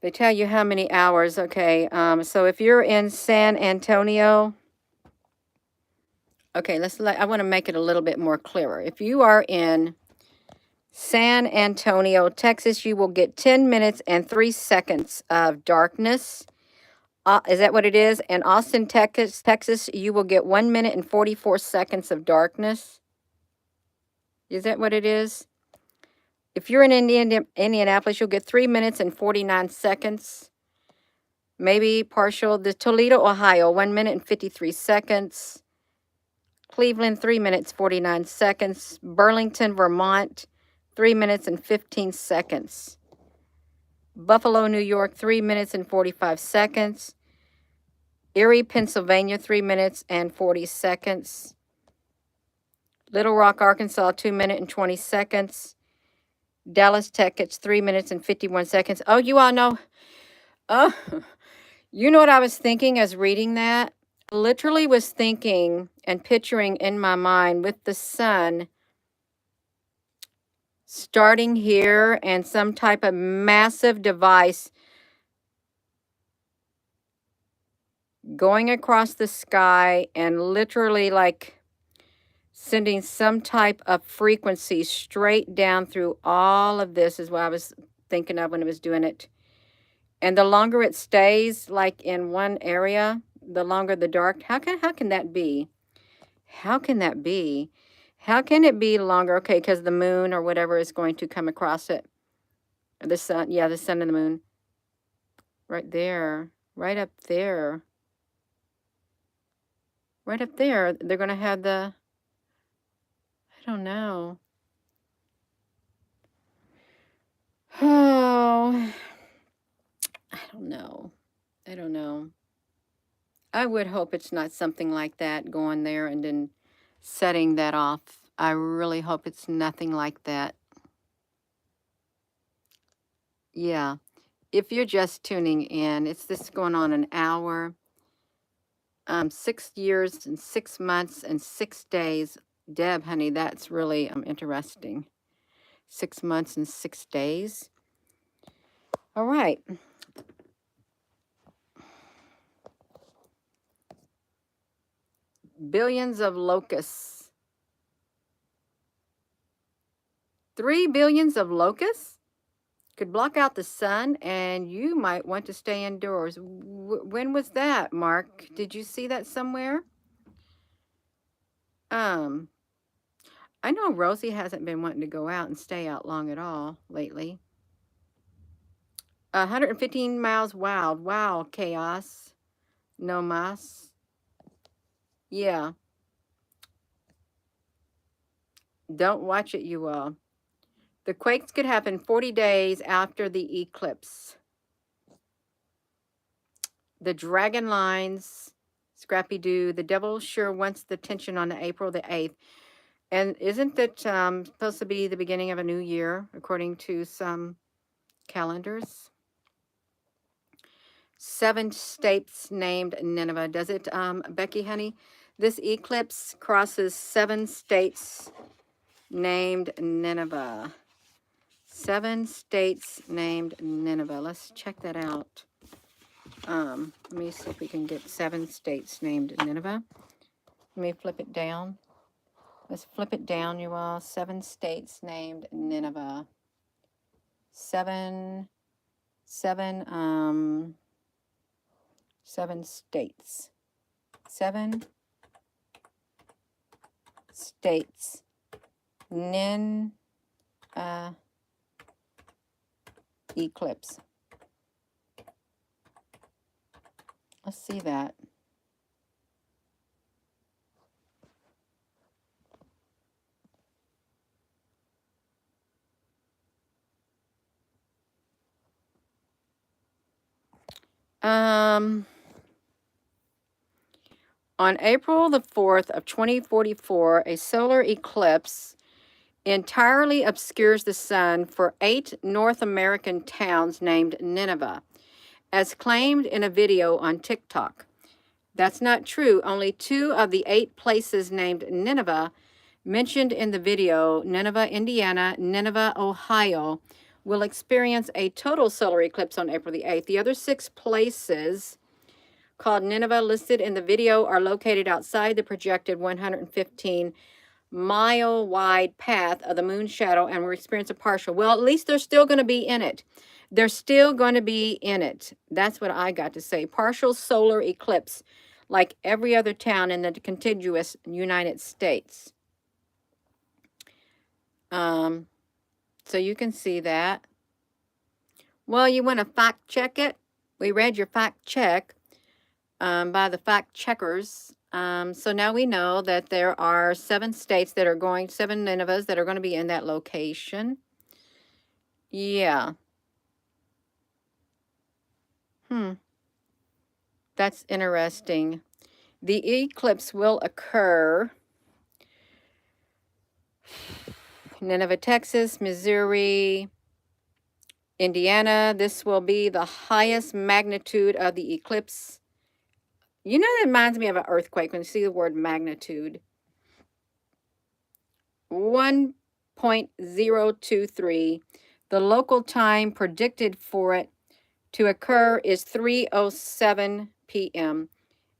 they tell you how many hours. Okay, so if you're in San Antonio, okay, I want to make it a little bit more clearer. If you are in San Antonio, Texas, you will get 10 minutes and 3 seconds of darkness. Is that what it is? And Austin, Texas, you will get 1 minute and 44 seconds of darkness. Is that what it is? If you're in Indianapolis, you'll get 3 minutes and 49 seconds. Maybe partial. The Toledo, Ohio, 1 minute and 53 seconds. Cleveland, 3 minutes, 49 seconds. Burlington, Vermont, 3 minutes and 15 seconds. Buffalo, New York, 3 minutes and 45 seconds. Erie, Pennsylvania, 3 minutes and 40 seconds. Little Rock, Arkansas, 2 minutes and 20 seconds. Dallas, Texas, 3 minutes and 51 seconds. Oh, you all know. You know what I was thinking as reading that? Literally was thinking and picturing in my mind with the sun starting here and some type of massive device going across the sky and literally like sending some type of frequency straight down through all of this is what I was thinking of when I was doing it. And the longer it stays like in one area, the longer the dark. How can that be? How can that be? How can it be longer? Okay, because the moon or whatever is going to come across it. The sun, yeah, the sun and the moon. Right there, right up there. Right up there, they're going to have the, I don't know. Oh, I don't know. I don't know. I would hope it's not something like that going there and then setting that off. I really hope it's nothing like that. Yeah. If you're just tuning in, it's this going on an hour. 6 years and 6 months and 6 days. Deb, honey, that's really interesting. 6 months and 6 days. All right. Billions of locusts. 3 billions of locusts could block out the sun, and you might want to stay indoors. When was that, Mark? Did you see that somewhere? Um, I know Rosie hasn't been wanting to go out and stay out long at all lately. 115 miles wild. Wow, chaos. No mas. Yeah. Don't watch it, you all. The quakes could happen 40 days after the eclipse. The dragon lines, Scrappy Doo, the devil sure wants the tension on April the 8th. And isn't that supposed to be the beginning of a new year, according to some calendars? 7 states named Nineveh. Does it, Becky, honey? This eclipse crosses 7 states named Nineveh. 7 states named Nineveh. Let's check that out. Let me see if we can get 7 states named Nineveh. Let me flip it down. Let's flip it down, you all. 7 states named Nineveh. 7 states. 7 states. Eclipse. Let's see that. On April the 4th of 2044, a solar eclipse entirely obscures the sun for 8 North American towns named Nineveh, as claimed in a video on TikTok. That's not true. Only 2 of the 8 places named Nineveh mentioned in the video, Nineveh, Indiana, Nineveh, Ohio, will experience a total solar eclipse on April the 8th. The other 6 places called Nineveh listed in the video are located outside the projected 115-mile wide path of the moon's shadow and will experience a partial. Well, at least they're still going to be in it. They're still going to be in it. That's what I got to say. Partial solar eclipse, like every other town in the contiguous United States. So you can see that. Well, you want to fact check it? We read your fact check by the fact checkers. So now we know that there are 7 states that are going, 7 Ninevehs that are going to be in that location. Yeah. That's interesting. The eclipse will occur Nineveh, Texas, Missouri, Indiana. This will be the highest magnitude of the eclipse. You know, that reminds me of an earthquake when you see the word magnitude. 1.023. The local time predicted for it to occur is 3:07 p.m.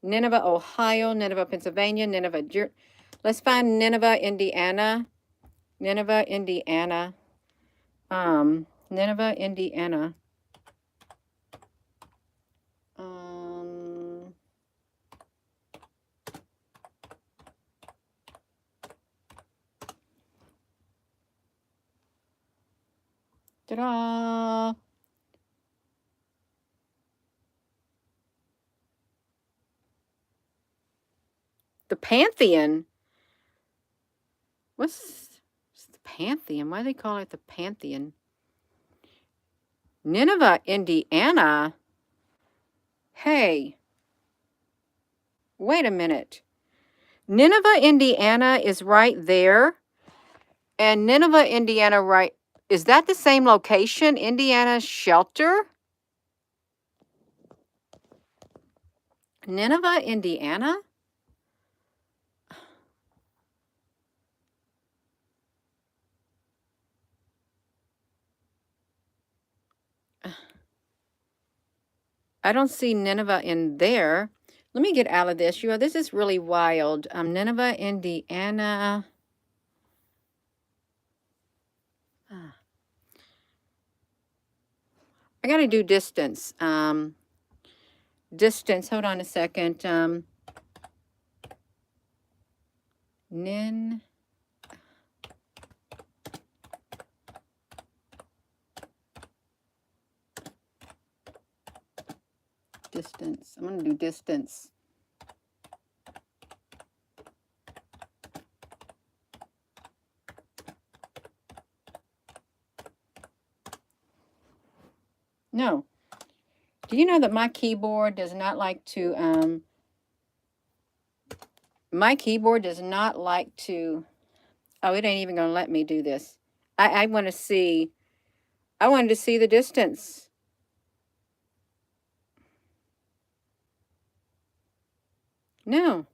Nineveh, Ohio, Nineveh, Pennsylvania, Nineveh. Let's find Nineveh, Indiana. Nineveh, Indiana. Nineveh, Indiana. Ta-da! The Pantheon. What's the Pantheon? Why do they call it the Pantheon? Nineveh, Indiana? Hey, wait a minute. Nineveh, Indiana is right there. And Nineveh, Indiana, right? Is that the same location? Indiana shelter? Nineveh, Indiana? I don't see Nineveh in there. Let me get out of this. This is really wild. Nineveh, Indiana. Ah, I got to do distance. Distance. Hold on a second. Nin. Distance. I'm going to do distance. No. Do you know that my keyboard does not like to, my keyboard does not like to, oh, it ain't even going to let me do this. I want to see, I wanted to see the distance. No,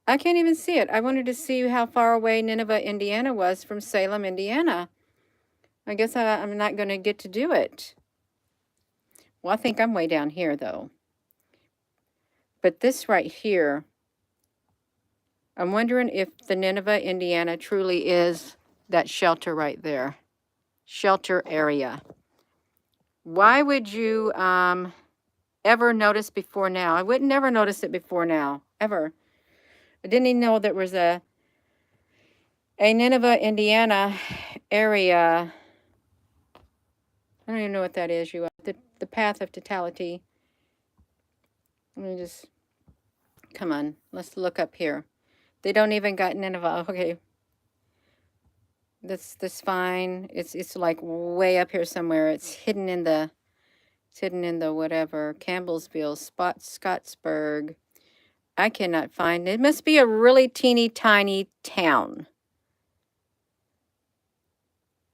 I can't even see it. I wanted to see how far away Nineveh, Indiana was from Salem, Indiana. I guess I'm not going to get to do it. Well, I think I'm way down here, though. But this right here, I'm wondering if the Nineveh, Indiana truly is that shelter right there. Shelter area. Why would you ever notice before now? I would never notice it before now, ever. I didn't even know there was a Nineveh, Indiana area. I don't even know what that is. The path of totality. Let me just, come on, let's look up here. They don't even got Nineveh. Okay, that's fine. It's like way up here somewhere. It's hidden in the whatever, Campbellsville, Scottsburg. I cannot find it. It must be a really teeny tiny town.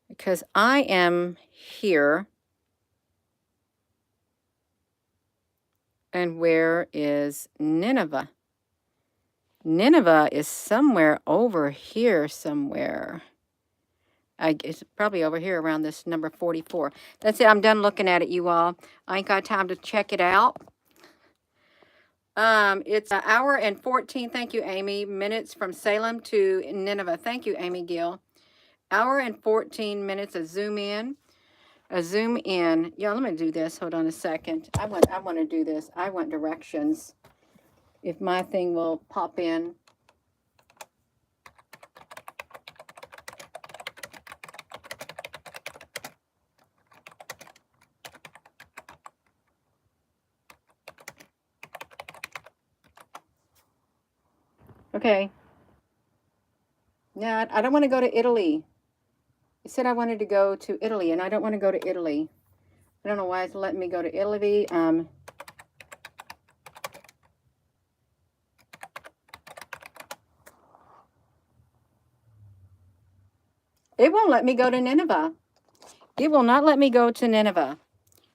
Because I am here. And where is Nineveh? Nineveh is somewhere over here somewhere. It's probably over here around this number 44. That's it. I'm done looking at it, you all. I ain't got time to check it out. It's an hour and 14, thank you, Amy, minutes from Salem to Nineveh. Thank you, Amy Gill. Hour and 14 minutes, a zoom in. A zoom in. Yeah, let me do this. Hold on a second. I want to do this. I want directions. If my thing will pop in. Okay. Now, I don't want to go to Italy. It said I wanted to go to Italy, and I don't want to go to Italy. I don't know why it's letting me go to Italy. It won't let me go to Nineveh. It will not let me go to Nineveh.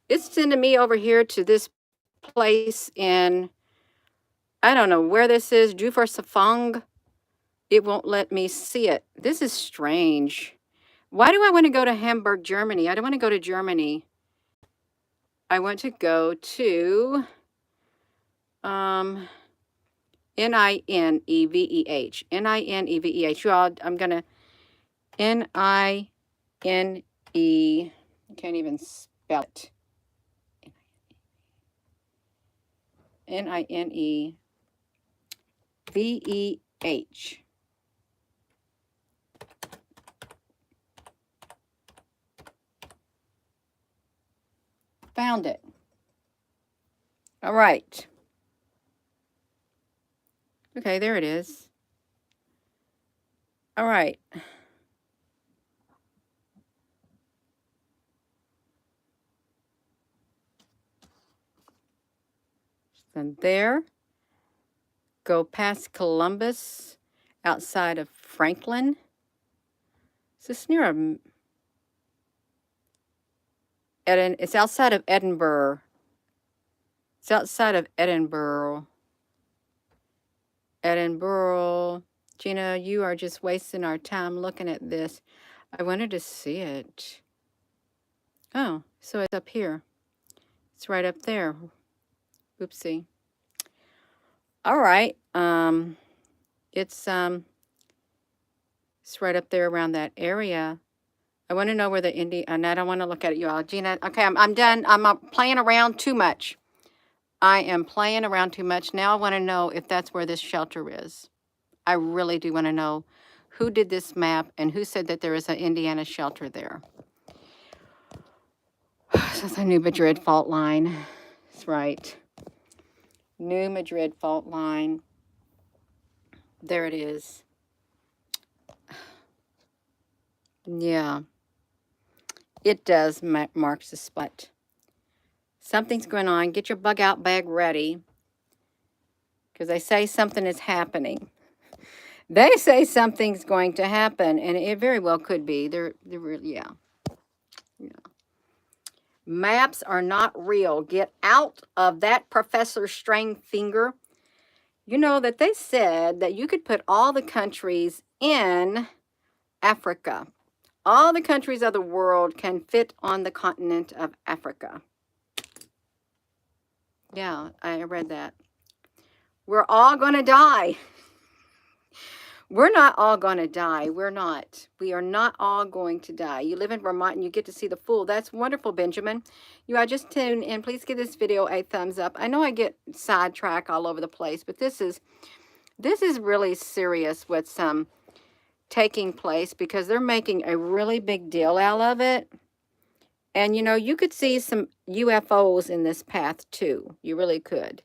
It's sending me over here to this place in, I don't know where this is, Jufersafong. It won't let me see it. This is strange. Why do I want to go to Hamburg, Germany? I don't want to go to Germany. I want to go to Nineveh. Nineveh. You all, I'm going to Nine. I can't even spell it. Nineveh. Found it. All right. Okay, there it is. All right. Then there, go past Columbus, outside of Franklin. Is this near it's outside of Edinburgh. It's outside of Edinburgh. Edinburgh. Gina, you are just wasting our time looking at this. I wanted to see it. Oh, so it's up here. It's right up there. Oopsie. All right. It's right up there around that area. I want to know where the and I don't want to look at it, you all. Gina, okay, I'm done. I'm playing around too much. I am playing around too much. Now I want to know if that's where this shelter is. I really do want to know who did this map and who said that there is an Indiana shelter there. So it's the New Madrid fault line. That's right. New Madrid fault line. There it is. Yeah. It does mark the spot. Something's going on. Get your bug out bag ready. Because they say something is happening. They say something's going to happen, and it very well could be. They're really, yeah. Maps are not real. Get out of that Professor String finger. You know that they said that you could put all the countries in Africa. All the countries of the world can fit on the continent of Africa. Yeah, I read that. We're all going to die. We're not all going to die. We're not. We are not all going to die. You live in Vermont and you get to see the Fool. That's wonderful, Benjamin. You are just tuned in. Please give this video a thumbs up. I know I get sidetracked all over the place, but this is really serious what's taking place, because they're making a really big deal out of it. And, you know, you could see some UFOs in this path, too. You really could.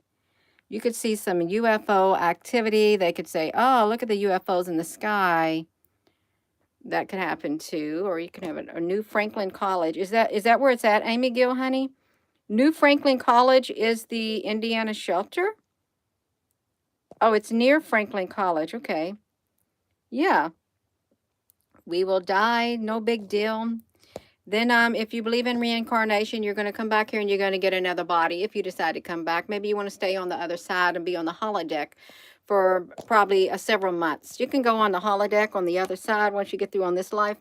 You could see some UFO activity. They could say, oh, look at the UFOs in the sky. That could happen, too. Or you can have a New Franklin College. Is that where it's at, Amy Gill, honey? New Franklin College is the Indiana shelter? Oh, it's near Franklin College. Okay. Yeah. We will die. No big deal. Then if you believe in reincarnation, you're going to come back here and you're going to get another body if you decide to come back. Maybe you want to stay on the other side and be on the holodeck for probably several months. You can go on the holodeck on the other side once you get through on this life.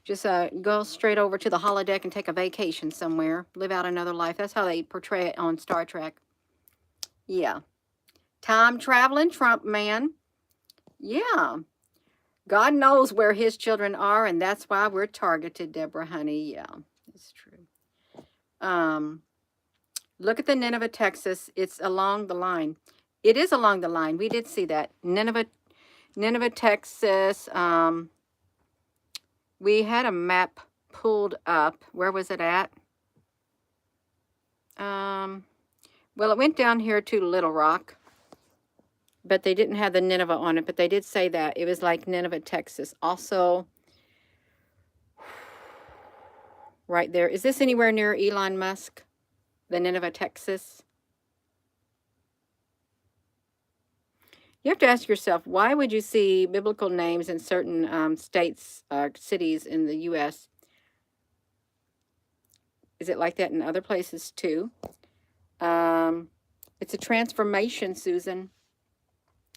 Just go straight over to the holodeck and take a vacation somewhere. Live out another life. That's how they portray it on Star Trek. Yeah. Time traveling Trump man. Yeah. God knows where his children are, and that's why we're targeted, Deborah, honey. Yeah, it's true. Look at the Nineveh, Texas. It's along the line. It is along the line. We did see that. Nineveh, Texas. We had a map pulled up. Where was it at? Well, it went down here to Little Rock. But they didn't have the Nineveh on it, but they did say that. It was like Nineveh, Texas. Also, right there. Is this anywhere near Elon Musk? The Nineveh, Texas? You have to ask yourself, why would you see biblical names in certain states, cities in the U.S.? Is it like that in other places too? It's a transformation, Susan.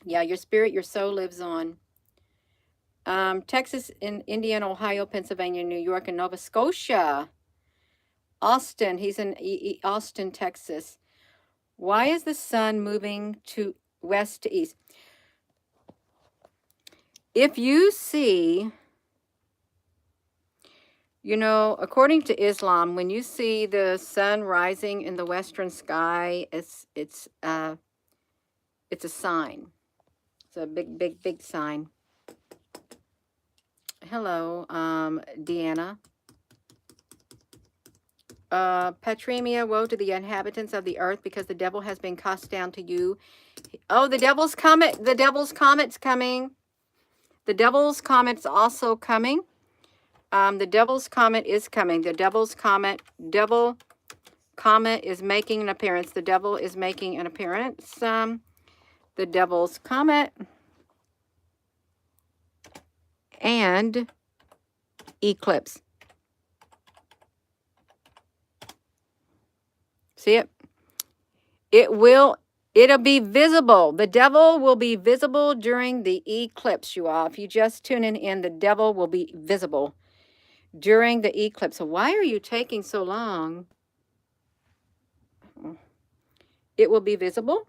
Yeah, your spirit, your soul lives on. Texas, Indiana, Ohio, Pennsylvania, New York, and Nova Scotia. Austin, he's in Austin, Texas. Why is the sun moving to west to east? If you see, you know, according to Islam, when you see the sun rising in the western sky, it's a sign. It's a big sign. Hello, Deanna. Patremia, woe to the inhabitants of the earth, because the devil has been cast down to you. Oh, the devil's comet. The devil's comet's coming. The devil's comet's also coming. The devil's comet is coming. The devil's comet, devil comet is making an appearance. The devil is making an appearance. The devil's comet and eclipse. See it? It'll be visible. The devil will be visible during the eclipse, you all. If you just tuning in, the devil will be visible during the eclipse. So why are you taking so long? It will be visible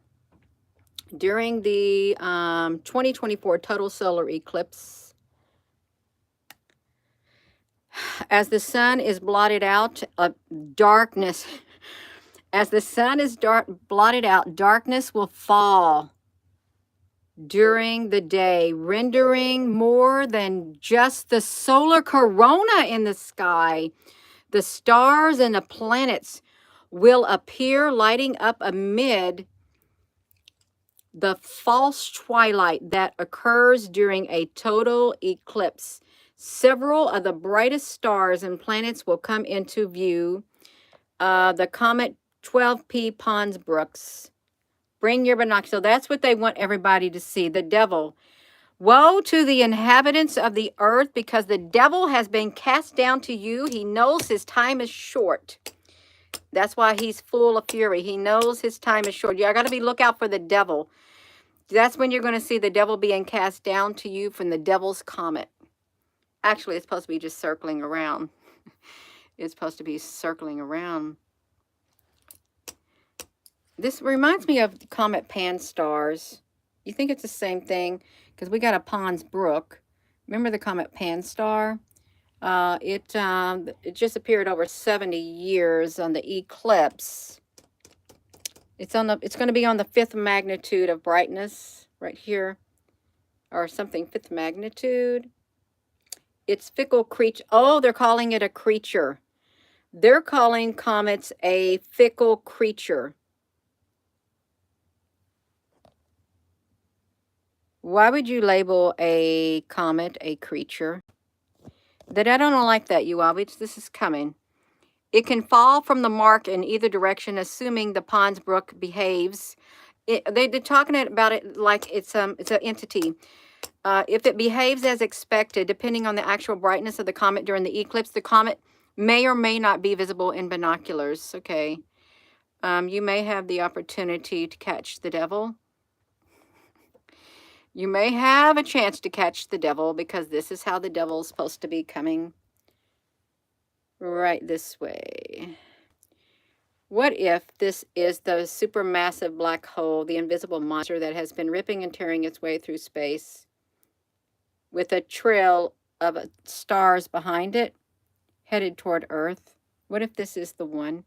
during the 2024 total solar eclipse. As the sun is blotted out, darkness. As the sun is blotted out, darkness will fall during the day, rendering more than just the solar corona in the sky. The stars and the planets will appear lighting up amid the false twilight that occurs during a total eclipse. Several of the brightest stars and planets will come into view. The comet 12P Pons Brooks. Bring your binoculars. So that's what they want everybody to see. The devil. Woe to the inhabitants of the earth, because the devil has been cast down to you. He knows his time is short. That's why he's full of fury. He knows his time is short. You got to be lookout for the devil. That's when you're going to see the devil being cast down to you from the devil's comet. Actually, it's supposed to be just circling around. It's supposed to be circling around. This reminds me of Comet Pan Stars. You think it's the same thing? Because we got a Pons Brook. Remember the Comet Pan Star? It just appeared over 70 years on the eclipse. It's going to be on the 5th magnitude of brightness right here, or something, 5th magnitude. It's fickle creature. Oh, they're calling it a creature. They're calling comets a fickle creature. Why would you label a comet a creature? That I don't like that, you all. This is coming. It can fall from the mark in either direction, assuming the Pons Brook behaves. They're talking about it like it's an entity. If it behaves as expected, depending on the actual brightness of the comet during the eclipse, the comet may or may not be visible in binoculars. Okay. You may have the opportunity to catch the devil. You may have a chance to catch the devil, because this is how the devil's supposed to be coming. Right this way. What if this is the supermassive black hole, the invisible monster that has been ripping and tearing its way through space with a trail of stars behind it, headed toward Earth? What if this is the one?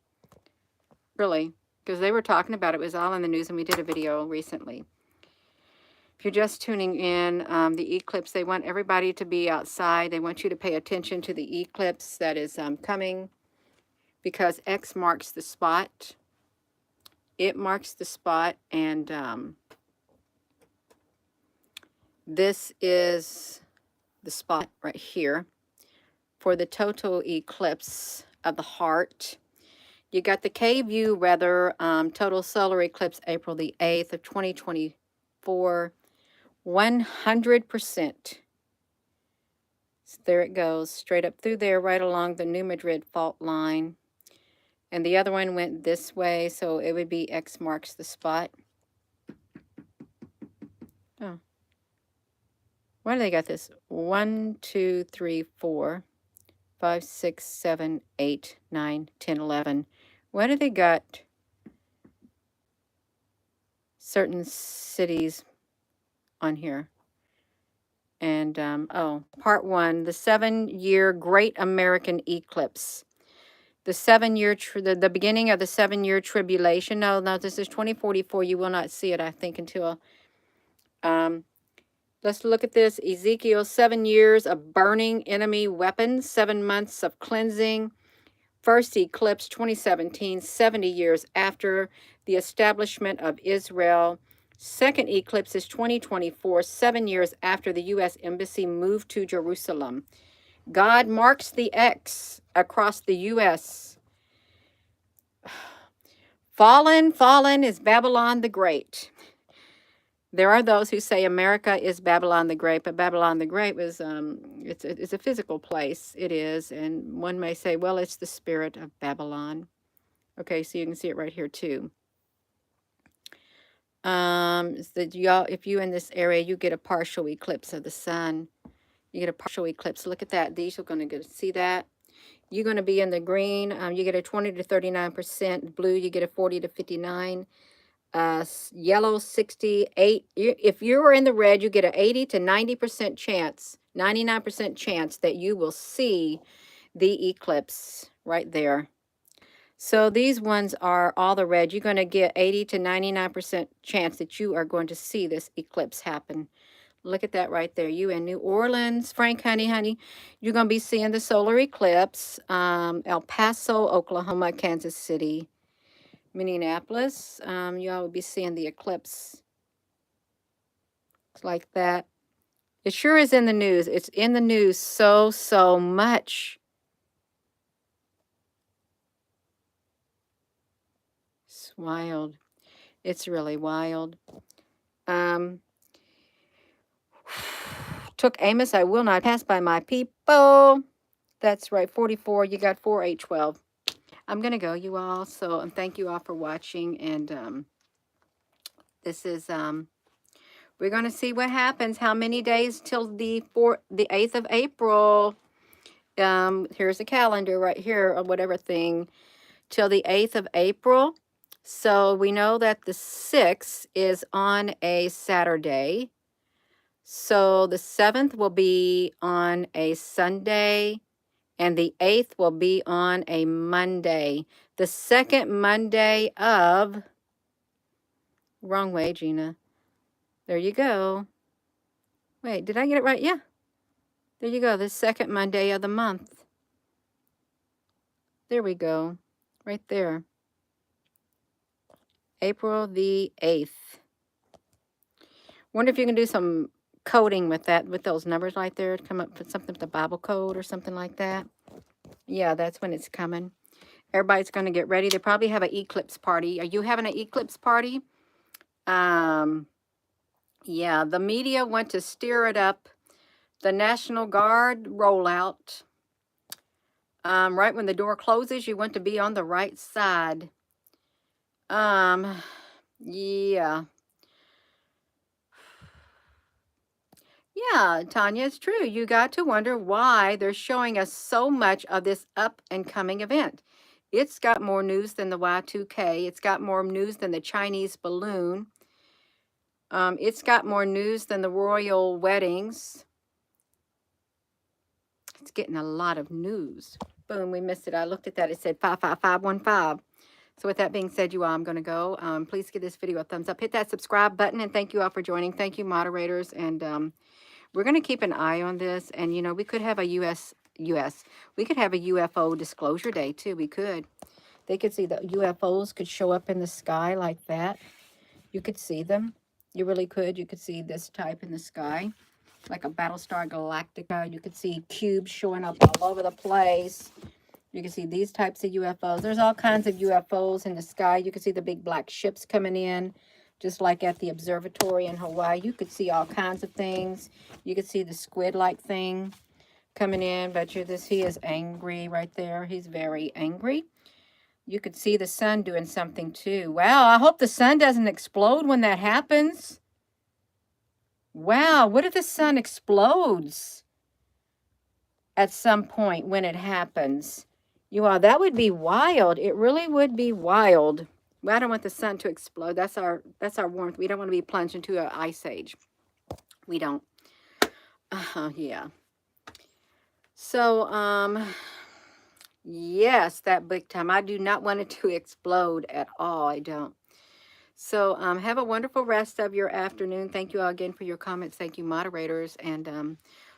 Really? Because they were talking about it. It was all in the news, and we did a video recently. If you're just tuning in, the eclipse, they want everybody to be outside. They want you to pay attention to the eclipse that is coming, because X marks the spot. It marks the spot, and this is the spot right here for the total eclipse of the heart. You got the K-View weather, total solar eclipse, April the 8th of 2024. 100%. So there it goes, straight up through there, right along the New Madrid fault line. And the other one went this way, so it would be X marks the spot. Oh. Why do they got this? 1, 2, 3, 4, 5, 6, 7, 8, 9, 10, 11. Why do they got certain cities on here? And part 1, the 7-year Great American Eclipse. The 7-year, the beginning of the 7-year tribulation. No, this is 2044. You will not see it, I think, until let's look at this. Ezekiel, 7 years of burning enemy weapons, 7 months of cleansing. First eclipse, 2017, 70 years after the establishment of Israel. Second eclipse is 2024, 7 years after the U.S. Embassy moved to Jerusalem. God marks the X across the U.S. Fallen, fallen is Babylon the Great. There are those who say America is Babylon the Great, but Babylon the Great was it's a physical place. It is, and one may say, well, it's the spirit of Babylon. Okay, so you can see it right here too. Y'all, if you in this area, you get a partial eclipse of the sun. You get a partial eclipse. Look at that. These are going to get see that. You're going to be in the green. You get a 20 to 39%. Blue, you get a 40 to 59. Yellow, 68. If you are in the red, you get an 80 to 90% chance, 99% chance that you will see the eclipse right there. So these ones are all the red. You're going to get 80 to 99% chance that you are going to see this eclipse happen. Look at that right there. You in New Orleans, Frank, honey. You're going to be seeing the solar eclipse. El Paso, Oklahoma, Kansas City, Minneapolis. Y'all will be seeing the eclipse. It's like that. It sure is in the news. It's in the news so much. It's wild. It's really wild. Took Amos, I will not pass by my people. That's right, 44. You got 4, 8, 12. I'm going to go, you all. So thank you all for watching. And this is, we're going to see what happens. How many days till the 8th of April? Here's a calendar right here or whatever thing. Till the 8th of April. So we know that the 6th is on a Saturday. So the 7th will be on a Sunday, and the 8th will be on a Monday. The second Monday of, wrong way, Gina. There you go. Wait, did I get it right? Yeah. There you go, the second Monday of the month. There we go, right there. April the 8th. Wonder if you can do some coding with that, with those numbers right there, to come up with something with the Bible code or something like that. Yeah, that's when it's coming. Everybody's going to get ready. They probably have an eclipse party. Are you having an eclipse party? Yeah, the media want to steer it up. The National Guard rollout. Right when the door closes, you want to be on the right side. Yeah. Yeah, Tanya, it's true. You got to wonder why they're showing us so much of this up and coming event. It's got more news than the Y2K. It's got more news than the Chinese balloon. It's got more news than the royal weddings. It's getting a lot of news. Boom, we missed it. I looked at that. It said 55515. So with that being said, you all, I'm going to go. Please give this video a thumbs up. Hit that subscribe button, and thank you all for joining. Thank you, moderators. And we're going to keep an eye on this. And, you know, we could have a we could have a UFO disclosure day, too. We could. They could see the UFOs could show up in the sky like that. You could see them. You really could. You could see this type in the sky, like a Battlestar Galactica. You could see cubes showing up all over the place. You can see these types of UFOs. There's all kinds of UFOs in the sky. You can see the big black ships coming in, just like at the observatory in Hawaii. You could see all kinds of things. You could see the squid-like thing coming in, but he is angry right there. He's very angry. You could see the sun doing something too. Wow, I hope the sun doesn't explode when that happens. Wow, what if the sun explodes at some point when it happens? You all, that would be wild. It really would be wild. Well, I don't want the sun to explode. That's our warmth. We don't want to be plunged into an ice age. We don't. Yeah. So, yes, that big time. I do not want it to explode at all. I don't. So, have a wonderful rest of your afternoon. Thank you all again for your comments. Thank you, moderators. And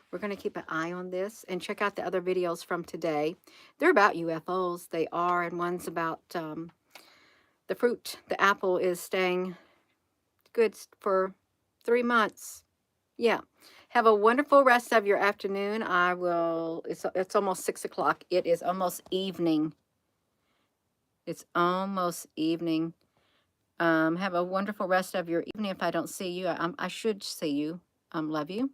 we're going to keep an eye on this and check out the other videos from today. They're about UFOs. They are. And one's about the fruit. The apple is staying good for 3 months. Yeah. Have a wonderful rest of your afternoon. It's almost 6 o'clock. It is almost evening. It's almost evening. Have a wonderful rest of your evening. If I don't see you, I should see you. Love you.